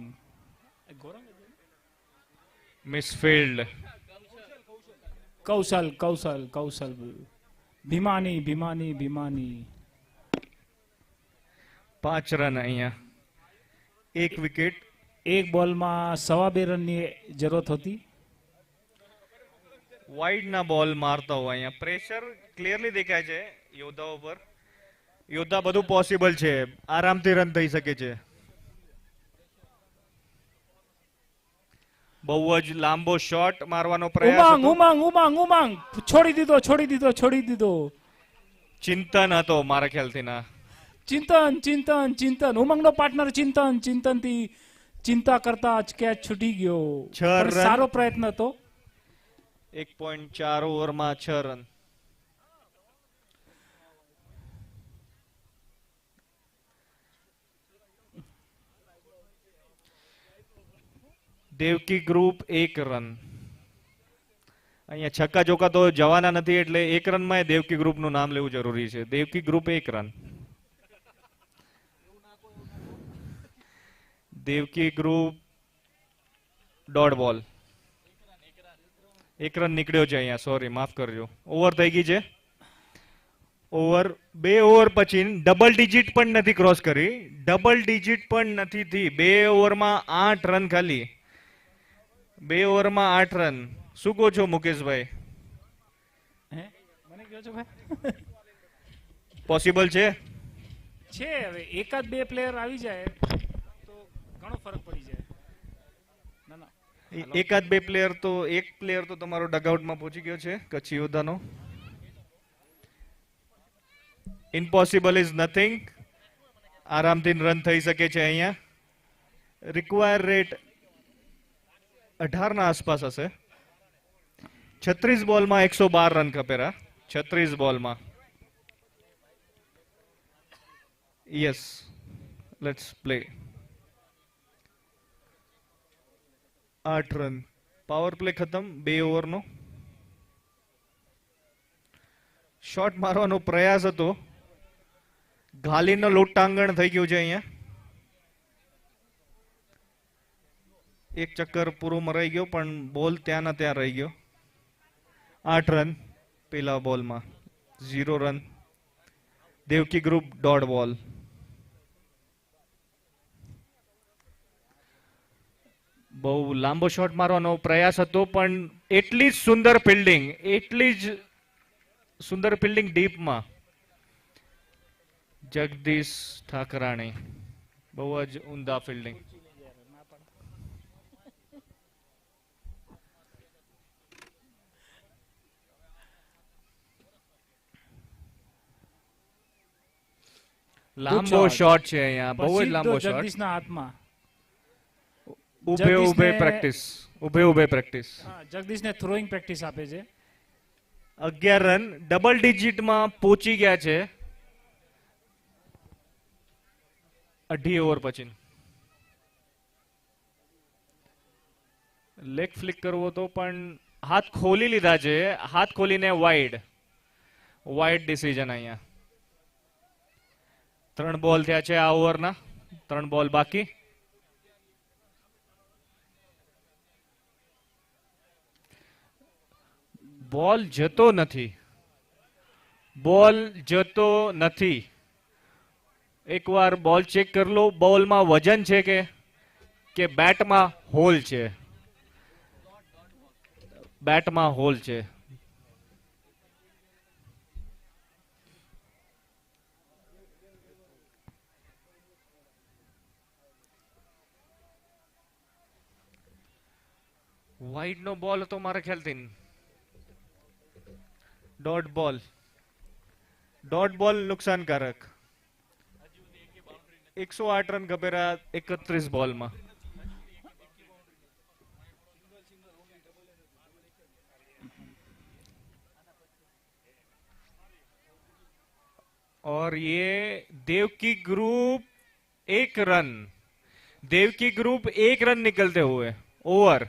Speaker 1: મિસફિલ્ડ।
Speaker 2: કૌશલ કૌશલ કૌશલ, ભીમાની ભીમાની ભીમાની।
Speaker 1: 5 રન અહીંયા, 1 વિકેટ।
Speaker 2: એક બોલમાં 2.5 રનની જરૂરત હતી।
Speaker 1: વાઇડ ના બોલ મારતા હોય અહીંયા। પ્રેશર ક્લિયરલી દેખાય છે યોદ્ધાઓ પર। યોદ્ધા બધું પોસિબલ છે, આરામથી રન થઈ શકે છે। બહુ જ લાંબો શોટ મારવાનો પ્રયાસ
Speaker 2: ઉમાંગ
Speaker 1: હતો।
Speaker 2: ઉમાંગ ઉમાંગ ઉમાંગ, છોડી દીધો છોડી દીધો છોડી દીધો।
Speaker 1: ચિંતન હતો મારા ખ્યાલથી ના।
Speaker 2: ચિંતન ચિંતન ચિંતન, ઉમંગનો પાર્ટનર ચિંતન, ચિંતનથી ચિંતા કરતા જ કેચ છૂટી ગયો।
Speaker 1: 6
Speaker 2: પણ
Speaker 1: રન।
Speaker 2: સારો પ્રયત્ન હતો।
Speaker 1: 1.4 ઓવરમાં 6 રન। Devaki group 1 run. અહીંયા છક્કા ચોકા તો જવાના નથી, એટલે 1 રનમાં દેવકી ગ્રુપનું નામ લેવું જરૂરી છે। Devaki group 1 run. Devaki group dot બોલ। 1 રન નીકળ્યો છે અહીંયા, સોરી માફ કરજો। ઓવર થઈ ગઈ છે। ઓવર 2 ઓવર પછી ડબલ ડિજિટ પણ નથી ક્રોસ કરી। ડબલ ડિજિટ પણ નથી થઈ। 2 ઓવરમાં 8 રન ખાલી। 2 ઓવરમાં 8 રન। શું કહો છો મુકેશભાઈ?
Speaker 2: મને કહો છો ભાઈ?
Speaker 1: પોસિબલ છે?
Speaker 2: છે, હવે એકાદ બે પ્લેયર આવી જાય તો ઘણો ફરક પડી જાય। ના ના,
Speaker 1: એકાદ 2 પ્લેયર તો, 1 પ્લેયર તો તમારો ડગઆઉટમાં પહોંચી ગયો છે કચ્છી યોદ્ધાનો। Impossible is nothing. આરામથી રન થઈ શકે છે અહીંયા. રિક્વાયર રેટ 18 ના આસપાસ હશે. 36 બોલમાં 112 રન ખપેરા. 36 બોલમાં. Yes, let's play. 8 run. Power play ખતમ 2 ઓવરનો. શોટ મારવાનો પ્રયાસ હતો. ઘાલીનો લોટાંગણ થઈ ગયું છે અહીંયા. એક ચક્કર પૂરો મરાઈ ગયો પણ બોલ ત્યાં ના ત્યાં રહી ગયો. 8 રન પેલા બોલમાં. 0 રન. દેવકી ગ્રુપ ડોટ બોલ. બહુ લાંબો શોટ મારવાનો પ્રયાસ હતો પણ એટલી જ સુંદર ફિલ્ડિંગ, એટલી જ સુંદર ફિલ્ડિંગ ડીપમાં. જગદીશ ઠાકરાણી બહુ જ ઉમદા ફિલ્ડિંગ. લાંબો શોટ છે અહીંયા, બહુ જ લાંબો શોટ.
Speaker 2: જગદીશના હાથમાં.
Speaker 1: ઉભે ઉભે પ્રેક્ટિસ, ઉભે ઉભે પ્રેક્ટિસ.
Speaker 2: જગદીશને થ્રોઈંગ પ્રેક્ટિસ આપે છે.
Speaker 1: 11 રન ડબલ ડિજિટમાં પહોંચી ગયા છે 2.5 ઓવર પછી. લેગ ફ્લિક કરવો તો પણ હાથ ખોલી લીધા છે. હાથ ખોલીને વાઇડ, વાઇડ ડિસિઝન અહીંયા. 3 બોલ થયા છે આ ઓવરના. 3 બોલ બાકી. બોલ જતો નથી, બોલ જતો નથી. એકવાર બોલ ચેક કરી લો. બોલમાં વજન છે કે બેટમાં હોલ છે? બેટમાં હોલ છે. વાઇડ નો બોલ હતો મારા ખ્યાલથી. ડોટ બોલ. ડોટ બોલ નુકસાનકારક. 108 રન ખપેરા 31 બોલમાં. और ये Devaki group 1 run. Devki group 1 run निकलते हुए ओवर.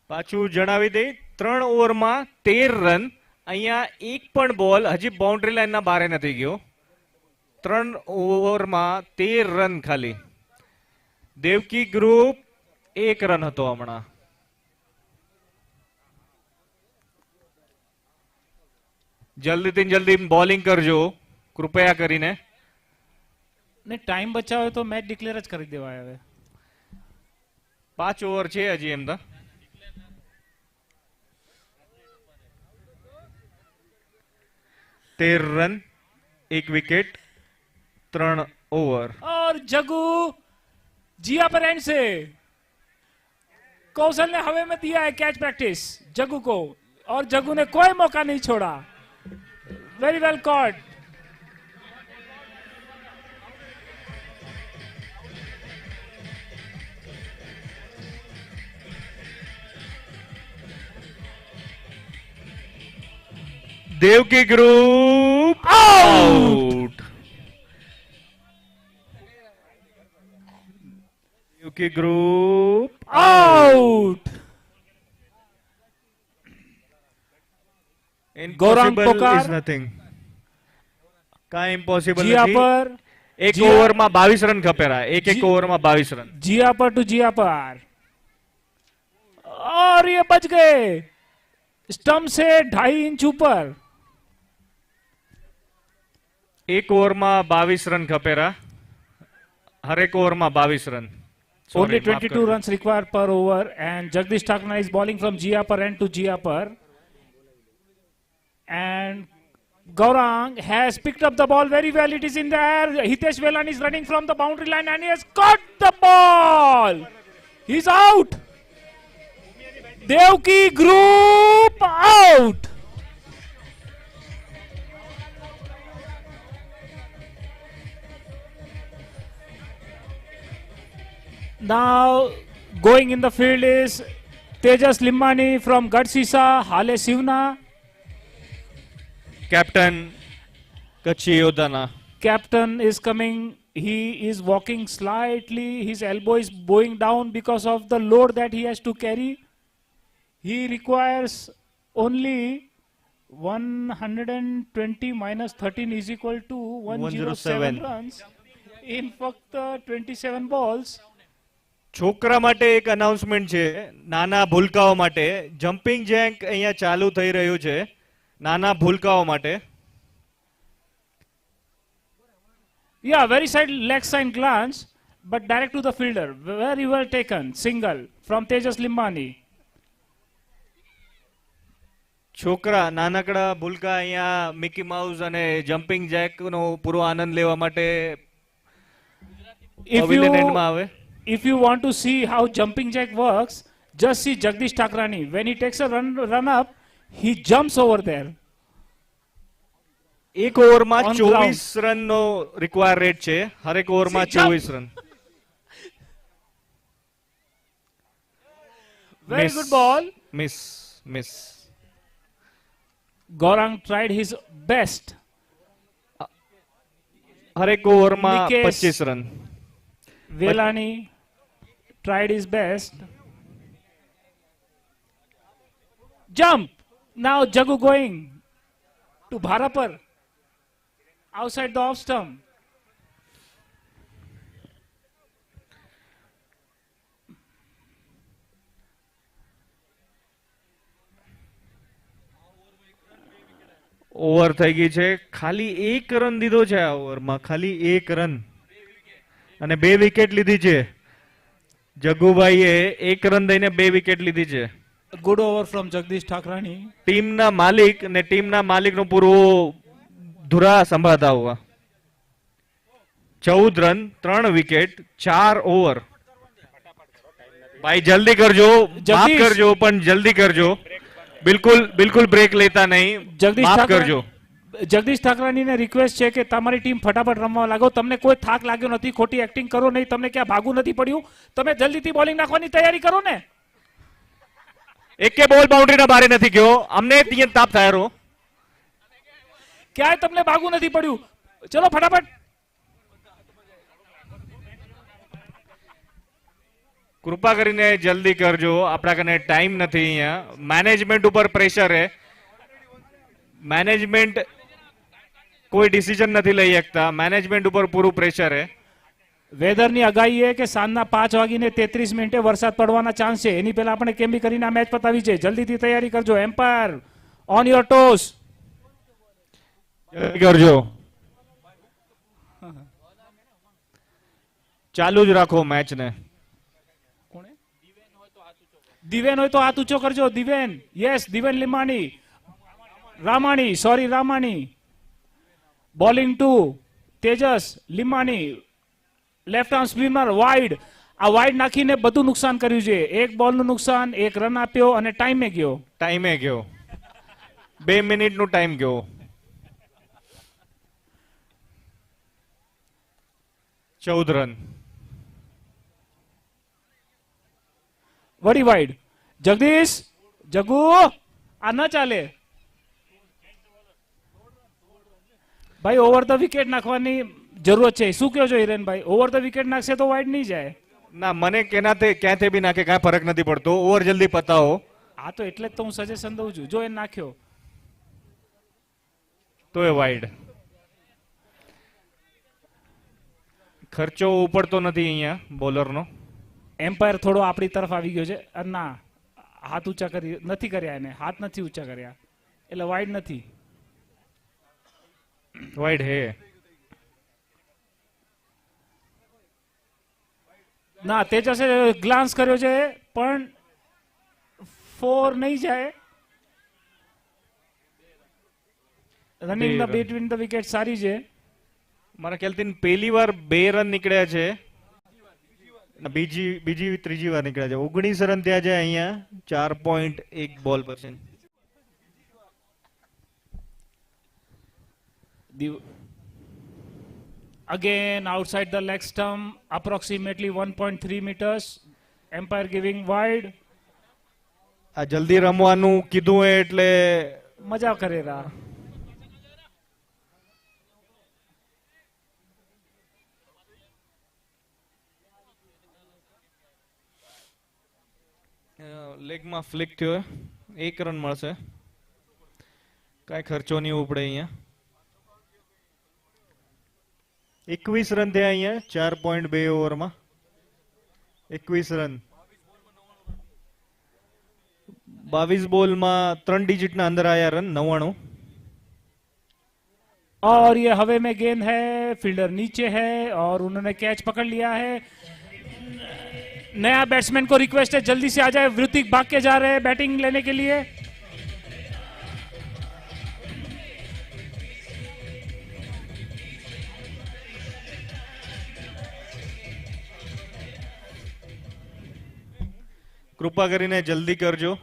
Speaker 1: પાછું જણાવી દઈ 3 ઓવરમાં 13 રન. અહીંયા એક પણ બોલ હજી બાઉન્ડ્રી લાઈનના બારે નથી ગયો. 3 ઓવરમાં 13 રન ખાલી. દેવકી ગ્રુપ 1 રન હતો હમણાં. જલ્દીથી જલ્દી બોલિંગ કરજો કૃપયા કરીને.
Speaker 2: ને ટાઈમ બચાવે તો મેચ ડિક્લેર જ કરી દેવાય. હવે
Speaker 1: 5 ઓવર છે હજી એમ તો. तेर रन 1 विकेट 3 ओवर.
Speaker 2: और जगू जिया पर एंड से कौशल ने हवे में दिया है कैच प्रैक्टिस जगू को, और जगू ने कोई मौका नहीं छोड़ा. Very well caught.
Speaker 1: Devki group out. Devki group
Speaker 2: out.
Speaker 1: Impossible is nothing. का इम्पॉसिबल
Speaker 2: जिया पर
Speaker 1: एक ओवर में 22 रन खपेरा. एक ओवर में 22 रन.
Speaker 2: जिया पर टू जिया पर, और ये बच गए स्टंप से 2.5 इंच ऊपर.
Speaker 1: एक ओवर में 22 रन खपेरा. हर एक ओवर में 22 run.
Speaker 2: Only 22 runs required per over, and Jagdish Thakna is bowling from Jia per end to Jia per. And Gaurang has picked up the ball very well. It is in the air. Hitesh Velan is running from the boundary line and he has caught the ball. He's out. Devki Group out. Now going in the field is Tejas Limbani from Gadsisa, Hale Sivna.
Speaker 1: Captain Kachi Yodana.
Speaker 2: Captain is coming. He is walking slightly. His elbow is bowing down because of the load that he has to carry. He requires only 120 minus 13 is equal to 107 runs in ફક્ત 27 balls.
Speaker 1: છોકરા માટે એક announcement છે નાના ભૂલકાઓ માટે. Jumping Jack અહીંયા ચાલુ થઈ રહ્યું છે નાના ભૂલકાઓ માટે.
Speaker 2: Yeah, very side leg side glance, but direct to the fielder. Very well taken. Single from Tejas Limbani.
Speaker 1: છોકરા નાનકડા ભૂલકા અહીંયા મિકી માઉસ અને જમ્પિંગ જેક નો પૂરો આનંદ લેવા માટે પવેલિયન એન્ડમાં આવે.
Speaker 2: If you want to see how jumping jack works, just see Jagdish Takrani. When he takes a run up, he jumps over there.
Speaker 1: એક ઓવરમાં
Speaker 2: On
Speaker 1: 24 રનનો રિક્વાયર રેટ છે. હરેક ઓવરમાં
Speaker 2: See, jump.
Speaker 1: 24 run.
Speaker 2: Very good ball.
Speaker 1: Miss.
Speaker 2: Gaurang tried his best.
Speaker 1: હરેક ઓવરમાં
Speaker 2: Nikesh
Speaker 1: 25 run.
Speaker 2: Velani tried his best. Jump. Now Jagu going to Bharapar. Outside the off stump.
Speaker 1: Over થઈ ગઈ છે. ખાલી 1 run દીધો છે આ ઓવરમાં. ખાલી 1 રન અને 2 વિકેટ લીધી છે. જગુભાઈએ 1 રન દઈને 2 વિકેટ લીધી છે.
Speaker 2: Good over from Jagdish Takrani.
Speaker 1: ટીમના માલિક ને ટીમના માલિકનો પૂરો ધુરા સંભાળતા હોવા. 14 રન 3 વિકેટ 4 ઓવર. ભાઈ જલ્દી કરજો. માફ
Speaker 2: જગદીશ.
Speaker 1: કરજો પણ જલ્દી કરજો. બિલકુલ બ્રેક લેતા નહીં. માફ કરજો.
Speaker 2: જગદીશ ઠાકરાણીને રિક્વેસ્ટ છે કે તમારી ટીમ ફટાફટ રમવા લાગો. તમને કોઈ થાક લાગ્યો નથી. ખોટી એક્ટિંગ કરો નહીં. તમને ક્યાં ભાગવું નથી પડ્યું. તમે જલ્દીથી બોલિંગ નાખવાની તૈયારી કરો ને.
Speaker 1: એકે બોલ બાઉન્ડ્રીના બારે નથી ગયો. અમને ત્યાં તાપ થાય રો.
Speaker 2: ક્યાંય તમને ભાગવું નથી પડ્યું. ચલો ફટાફટ.
Speaker 1: કૃપા કરીને જલ્દી કરજો. આપણા કને ટાઈમ નથી અહીંયા. મેનેજમેન્ટ ઉપર પ્રેશર છે. મેનેજમેન્ટ કોઈ ડિસિઝન નથી લઈ શકતા. મેનેજમેન્ટ ઉપર પૂરું પ્રેશર છે.
Speaker 2: વેધરની આગાહી એ કે સાંજના 5:33 વરસાદ પડવાના ચાન્સ છે. એની પહેલા આપણે કેમ બી કરીને આ મેચ પતાવી છે. જલ્દીથી તૈયારી કરજો. Umpire on your toss.
Speaker 1: જલ્દી કરજો. ચાલુ જ રાખો મેચ ને.
Speaker 2: દિવેન હોય તો હાથ ઊંચો કરજો. Diven. Yes, Diven Limani. Ramani. Bowling to Tejas Limani. Left arm spinner wide. આ વાઇડ નાખીને બધું નુકસાન કર્યું છે. 1 બોલનું નુકસાન, 1 રન આપ્યો અને ટાઈમે ગયો.
Speaker 1: 2 મિનિટનો ટાઈમ ગયો. 14 રન.
Speaker 2: વડી વાઇડ. જગદીશ. જગુ આ ન ચાલે ભાઈ. ઓવર ધ વિકેટ નાખવાની જરૂરત છે. શું કહો છો હિરેનભાઈ? ઓવર ધ વિકેટ નાખશે તો વાઇડ નહીં જાય.
Speaker 1: ના મને ક્યાંથી બી નાખે કાંઈ ફરક નથી પડતો. ઓવર જલ્દી પતાવો.
Speaker 2: આ તો એટલે જ તો હું સજેશન દઉં છું. જો એ નાખ્યો
Speaker 1: તો એ વાઇડ. ખર્ચો ઉપડતો નથી અહીંયા બોલરનો.
Speaker 2: એમ્પાયર થોડો આપણી તરફ આવી ગયો છે. ના, હાથ ઊંચા નથી કર્યા. એને હાથ નથી ઊંચા કર્યા એટલે વાઇડ નથી.
Speaker 1: વાઇડ હે.
Speaker 2: ના, તેજસે ગ્લાન્સ કર્યો છે પણ 4 નહીં જાય. Running the between the wicket સારી છે.
Speaker 1: મારા ખ્યાલથી પહેલી વાર 2 રન નીકળ્યા છે. ત્રીજી વાર નીકળ્યા છે. 19 રન થયા છે અહીંયા 4.1 બોલ પછી.
Speaker 2: Again, outside the leg stump, approximately 1.3 meters. Umpire giving wide.
Speaker 1: આ જલ્દી રમવાનું કીધું હે એટલે
Speaker 2: મજા કરે રા.
Speaker 1: લેગમાં ફ્લિક થયો હે. 1 રન મળશે. કાંઈ ખર્ચો નહીં ઉપડે અહીંયા. 21 રન થયા અહીંયા 4.2 ઓવરમાં. 21 રન. 22 બોલમાં 3 ડિजिटના અંદર આયા રન 99.
Speaker 2: और ये हवे में गेंद है, फील्डर नीचे है और उन्होंने कैच पकड़ लिया है. नया बैट्समैन को रिक्वेस्ट है जल्दी से आ जाए. वृतिक भाग के जा रहे हैं बैटिंग लेने के लिए.
Speaker 1: કૃપા કરીને જલ્દી કરજો.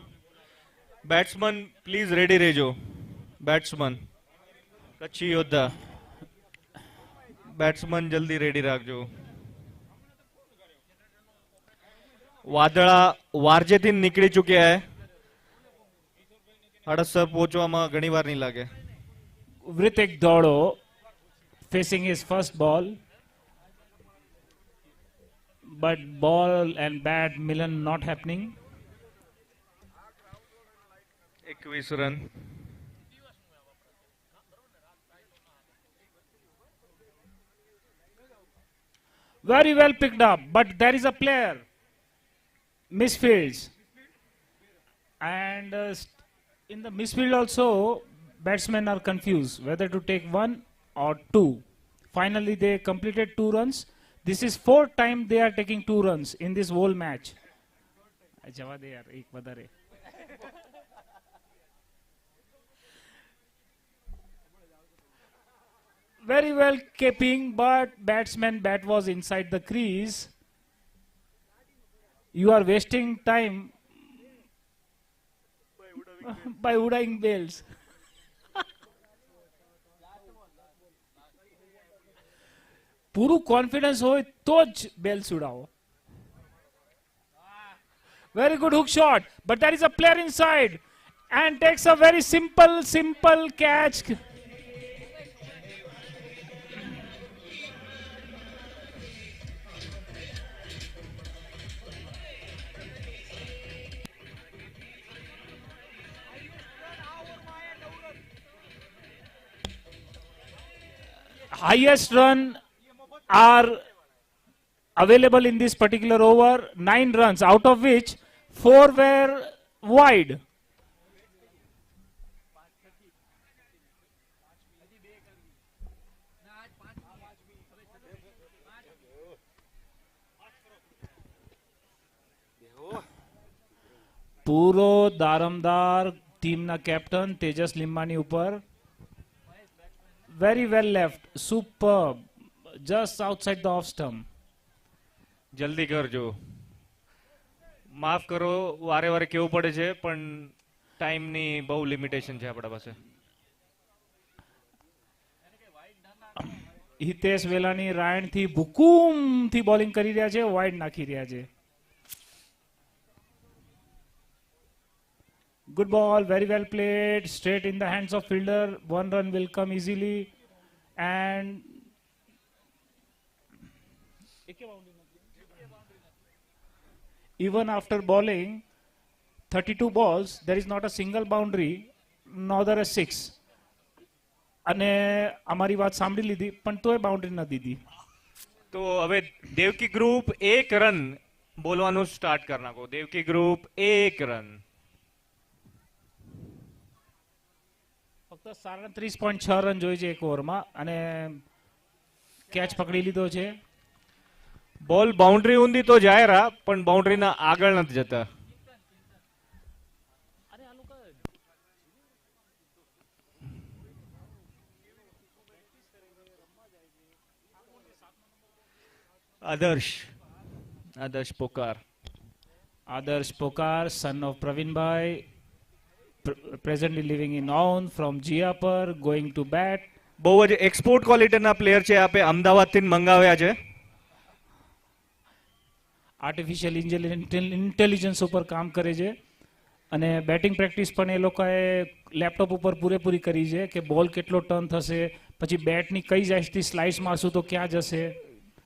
Speaker 1: બેટ્સમેન પ્લીઝ રેડી રહેજો. બેટ્સમેન કચ્છી યોદ્ધા બેટ્સમેન જલ્દી રેડી રાખજો. વાદળા વારજેથી નીકળી ચૂક્યા હે. હડસર પહોંચવામાં ઘણી વાર નહીં લાગે.
Speaker 2: Vritik Dodo facing his first ball, but ball and bat Milan not happening.
Speaker 1: 21 run.
Speaker 2: Very well picked up, but there is a player misfields, and in the misfield also batsmen are confused whether to take 1 or 2. Finally they completed 2 runs. This is 4th time they are taking 2 runs in this whole match. जवा दे यार एक વધારે. Very well keeping, but batsman bat was inside the crease. You are wasting time by udaing bells. પૂરું confidence હોય તો જ bells ઉડાવો. Very good hook shot, but there is a player inside and takes a very simple catch. Highest run are available in this particular over, 9 runs, out of which 4 were wide. પૂરો દારમદાર ટીમના captain Tejas લિંબાની ઉપર. Very well left, superb, just outside the off stump.
Speaker 1: જલ્દી કરજો. માફ કરો વારે વારે કેવું પડે છે પણ ટાઈમની બહુ લિમિટેશન છે આપણા પાસે.
Speaker 2: હિતેશ વેલાની રાયણથી ભૂકુમથી બોલિંગ કરી રહ્યા છે, વાઇડ નાખી રહ્યા છે. Good ball, very well played, straight in the hands of fielder. 1 run will come easily, and even after bowling 32 balls, there is not a single boundary, nor a 6. અને અમારી વાત સાંભળી લીધી પણ તોય બાઉન્ડ્રી ન દીધી.
Speaker 1: તો હવે દેવકી ગ્રુપ 1 રન બોલવાનું સ્ટાર્ટ કરી નાખો. Devaki group 1 run.
Speaker 2: ફક્ત 37.6 રન જોઈએ છે એક ઓવરમાં અને કેચ પકડી લીધો છે.
Speaker 1: બોલ બાઉન્ડ્રી ઊંધી તો જાય રા પણ બાઉન્ડ્રીના આગળ નથી જતા. આદર્શ પોકાર.
Speaker 2: Adarsh Pokar, son of Praveen Bhai, presently living in Aun, from Jiapur, going to bat.
Speaker 1: બહુ જ એક્સપોર્ટ ક્વોલિટીના પ્લેયર છે, આપે અમદાવાદથી મંગાવ્યા છે.
Speaker 2: આર્ટિફિશિયલ ઇન્ટેલિજન્સ ઉપર કામ કરે છે અને બેટિંગ પ્રેક્ટિસ પણ એ લોકોએ લેપટોપ ઉપર પૂરેપૂરી કરી છે કે બોલ કેટલો ટર્ન થશે, પછી બેટની કઈ જાતથી સ્લાઇસ મારશું તો ક્યાં જશે.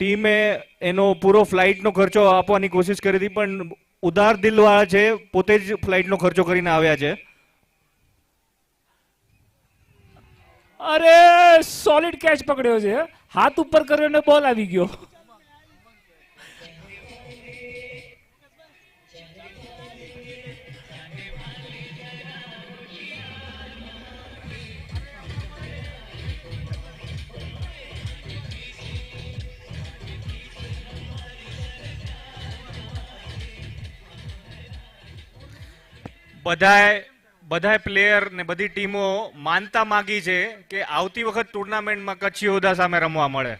Speaker 1: ટીમે એનો પૂરો ફ્લાઇટનો ખર્ચો આપવાની કોશિશ કરી હતી, પણ ઉદાર દિલવાળા છે, પોતે જ ફ્લાઇટનો ખર્ચો કરીને આવ્યા છે.
Speaker 2: અરે સોલિડ કેચ પકડ્યો છે, હાથ ઉપર કર્યો ને બોલ આવી ગયો.
Speaker 1: બધાય પ્લેયર ને બધી ટીમો માનતા માગી છે કે આવતી વખત ટુર્નામેન્ટમાં કચ્છી હોદા સામે રમવા મળે.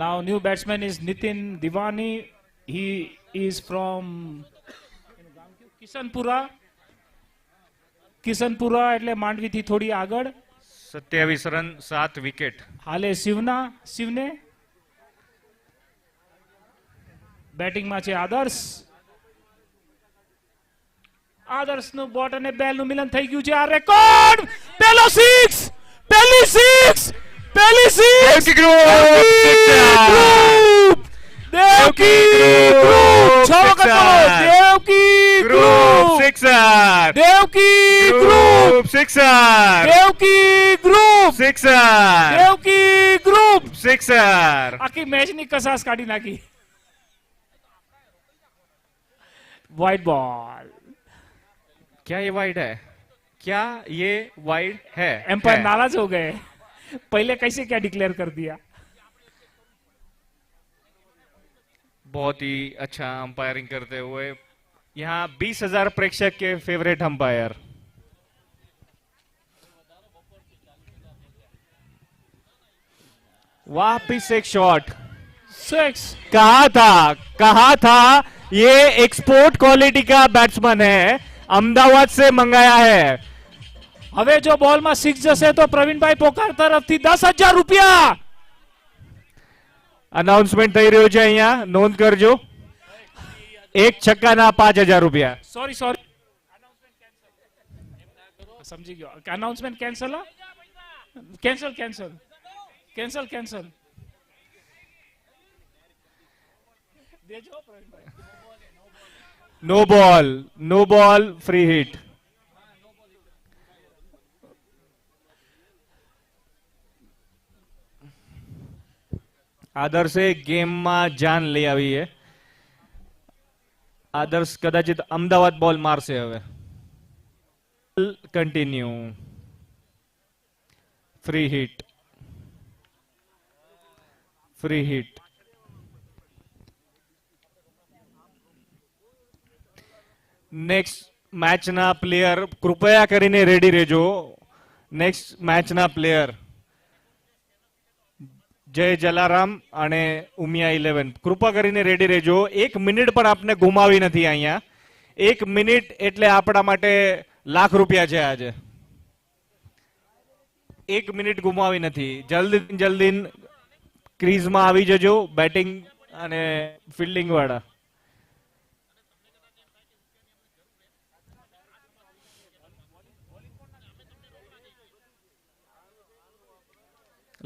Speaker 2: Now new batsman is Nitin Divani. He is from કિશનપુરા એટલે માંડવીથી થોડી આગળ.
Speaker 1: 27 રન 7 વિકેટ.
Speaker 2: હાલે શિવને બેટિંગમાં છે આદર્શનું બોટ અને બેલનું મિલન થઈ ગયું છે. આ રેકોર્ડ પહેલી સિક્સ દેવકી ગ્રુપ 6 વખત Devaki group
Speaker 1: sixer.
Speaker 2: Devaki group
Speaker 1: sixer.
Speaker 2: Devaki group
Speaker 1: sixer.
Speaker 2: Devaki group
Speaker 1: sixer.
Speaker 2: આખી મેચની કસાસ કાઢી નાખી. Wide ball.
Speaker 1: क्या ये वाइड है? क्या ये वाइड है?
Speaker 2: एम्पायर नाराज हो गए, पहले कैसे क्या डिक्लेयर कर दिया.
Speaker 1: बहुत ही अच्छा अंपायरिंग करते हुए यहाँ 20,000 प्रेक्षक के फेवरेट अंपायर. वापिस एक शॉट.
Speaker 2: सिक्स.
Speaker 1: कहा था ये एक्सपोर्ट क्वालिटी का बैट्समैन है, अहमदाबाद से मंगाया है.
Speaker 2: હવે જો બોલમાં સિક્સ જશે તો પ્રવીણભાઈ પોકાર તરફથી 10,000 રૂપિયા.
Speaker 1: અનાઉન્સમેન્ટ થઈ રહ્યું છે, અહીંયા નોંધ કરજો. એક છક્કાના 5,000 રૂપિયા.
Speaker 2: સોરી સમજી ગયો. Announcement cancel. દેજો Pravinbhai.
Speaker 1: No ball free hit. આદર્શે ગેમમાં જાન લઈ આવી છે. આદર્શ કદાચિત અમદાવાદ બોલ મારશે હવે. કન્ટિન્યુ. Free hit. નેક્સ્ટ મેચના પ્લેયર કૃપયા કરીને રેડી રહેજો. નેક્સ્ટ મેચના પ્લેયર જય જલારામ અને ઉમિયા 11. કૃપા કરીને રેડી રહેજો. 1 મિનિટ પણ આપને ગુમાવી નથી અહીંયા. 1 મિનિટ એટલે આપણા માટે લાખ રૂપિયા છે આજે. 1 મિનિટ ગુમાવી નથી. જલ્દી ક્રીઝમાં આવી જજો, બેટિંગ અને ફિલ્ડિંગ વાળા.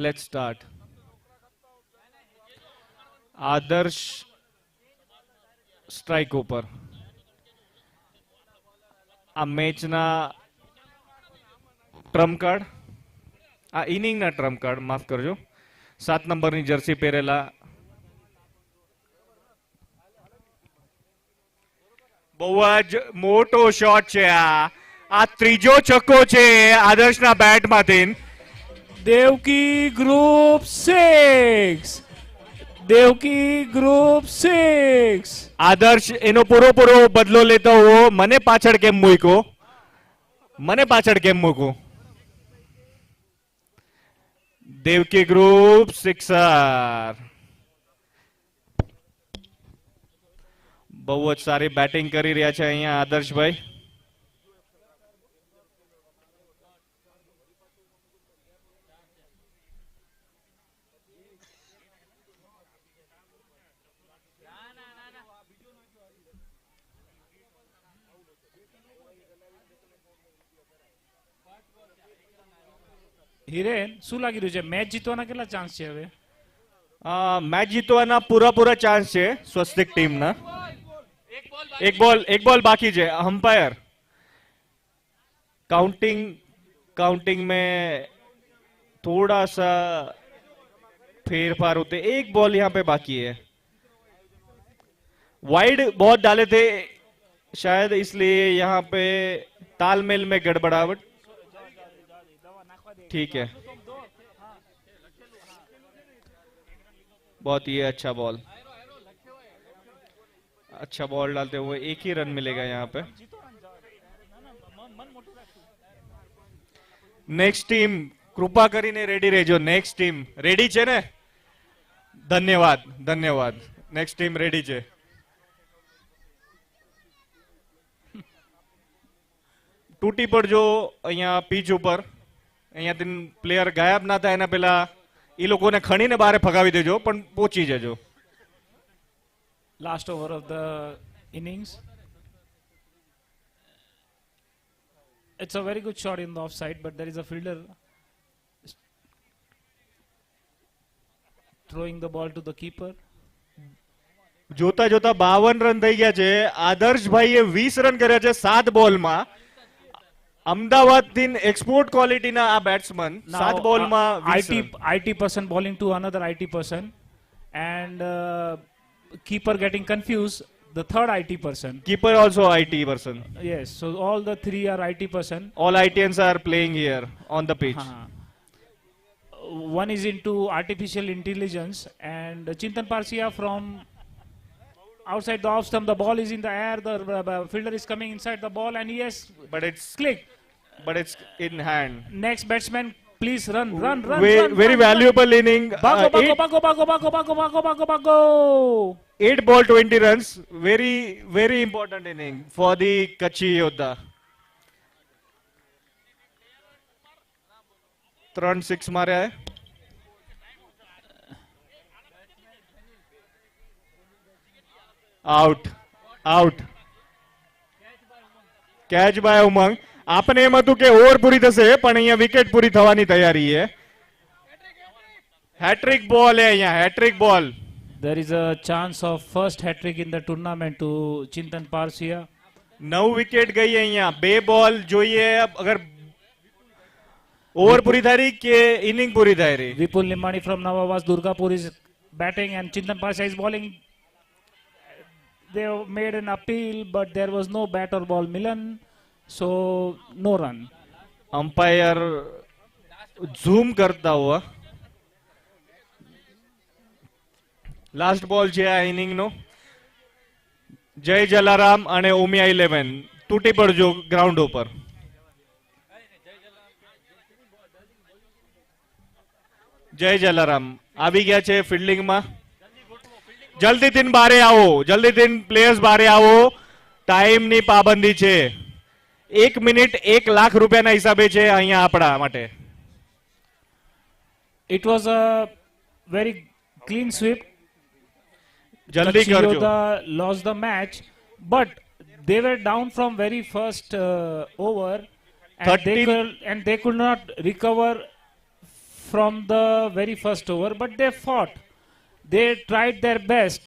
Speaker 1: Let's start. આદર્શ સ્ટ્રાઇક ઉપર. આ મેચના ટ્રમ્પ કાર્ડ, આ ઇનિંગના ટ્રમ્પ કાર્ડ, માફ કરજો. 7 નંબરની જર્સી પહેરેલા બહુ જ મોટો શોટ છે. આ ત્રીજો છક્કો છે આદર્શના બેટમાંથી.
Speaker 2: દેવકી ગ્રુપ 6.
Speaker 1: આદર્શ એનો પૂરો બદલો લેતો હો. મને પાછળ કેમ મૂકો? Devaki group sixer. બહુ જ સારી બેટિંગ કરી રહ્યા છે અહીંયા આદર્શભાઈ.
Speaker 2: હિરેન, શું લાગી રહ્યું છે? મેચ જીતવાના કેટલા ચાન્સ છે હવે?
Speaker 1: મેચ જીતવાના પૂરા ચાન્સ છે સ્વસ્તિક ટીમના. એક બોલ બાકી છે. अंपायर काउंटिंग में थोड़ा सा फेरफार होते. एक बॉल यहाँ पे बाकी है. वाइड बहुत डाले थे शायद, इसलिए यहाँ पे तालमेल में गड़बड़ाहट. ठीक है, बहुत ही अच्छा बॉल. अच्छा बॉल डालते हुए एक ही रन मिलेगा यहाँ पे. નેક્સ્ટ ટીમ કૃપા કરીને રેડી રહેજો. નેક્સ્ટ ટીમ રેડી છે ને? ધન્યવાદ. નેક્સ્ટ ટીમ રેડી છે. તૂટી પડજો અહીંયા પીચ ઉપર. અહીંયાથી પ્લેયર ગાયબ ના થાય એના પેલા એ લોકોને ખણીને બહાર ફગાવી દેજો, પણ પહોંચી જજો.
Speaker 2: Last over of the innings. It's a very good shot in the offside, but there is a fielder throwing the ball to the keeper.
Speaker 1: જોતા 52 રન થઈ ગયા છે. આદર્શભાઈએ 20 રન કર્યા છે 7 બોલમાં. અમદાવાદથી એક્સપોર્ટ ક્વોલિટીના આ બેટ્સમેન 7 બોલમાં 20 run.
Speaker 2: IT person bowling to another IT person, and keeper getting confused. The third IT person.
Speaker 1: Keeper also IT person.
Speaker 2: Yes, so all the three are IT person.
Speaker 1: All ITNs are playing here on the pitch.
Speaker 2: One is into artificial intelligence, and Chintan Parsia from outside the off stump. The ball is in the air. The fielder is coming inside the ball, and he has click.
Speaker 1: But it's in hand.
Speaker 2: Next batsman, please run.
Speaker 1: Very valuable inning.
Speaker 2: Bago.
Speaker 1: 8 ball 20 runs. Very important inning for the Kachhi Yodha. 3 6 मारे है. Out. Catch by ઉમંગ. આપને એમ હતું કે over પૂરી થશે, પણ અહીંયા wicket પૂરી થવાની તૈયારી છે. હેટ્રિક બોલ है અહીંયા, હેટ્રિક બોલ.
Speaker 2: There is a chance of first hat-trick in the tournament to Chintan Parsia.
Speaker 1: 9 wicket ગઈ અહીંયા. 2 બોલ જોઈએ અગર ઓવર પૂરી થઈ રહી કે ઇનિંગ પૂરી થઈ રહી.
Speaker 2: Vipul Limani from Navavas Durgapur is batting, and Chintan Parsia is bowling. They made an appeal, but there was no bat or ball Milan, so no run.
Speaker 1: Umpire zoom કરતા हुआ. Last બોલ છે આ ઇનિંગનો. જય જલારામ અને ઉમિયા 11 તૂટી પડજો ગ્રાઉન્ડ ઉપર. જય જલારામ આવી ગયા છે ફિલ્ડિંગમાં. જલ્દીથી બારે આવો, જલ્દીથી પ્લેયર્સ બારે આવો. ટાઈમની પાબંદી છે. 1 મિનિટ 1 લાખ રૂપિયાના હિસાબે છે અહીંયા આપણા માટે.
Speaker 2: It was a very clean sweep.
Speaker 1: જલ્દી કરજો.
Speaker 2: Yoda lost the match, but they were down from very first over, and they could not recover from the very first over, but they fought. They tried their best.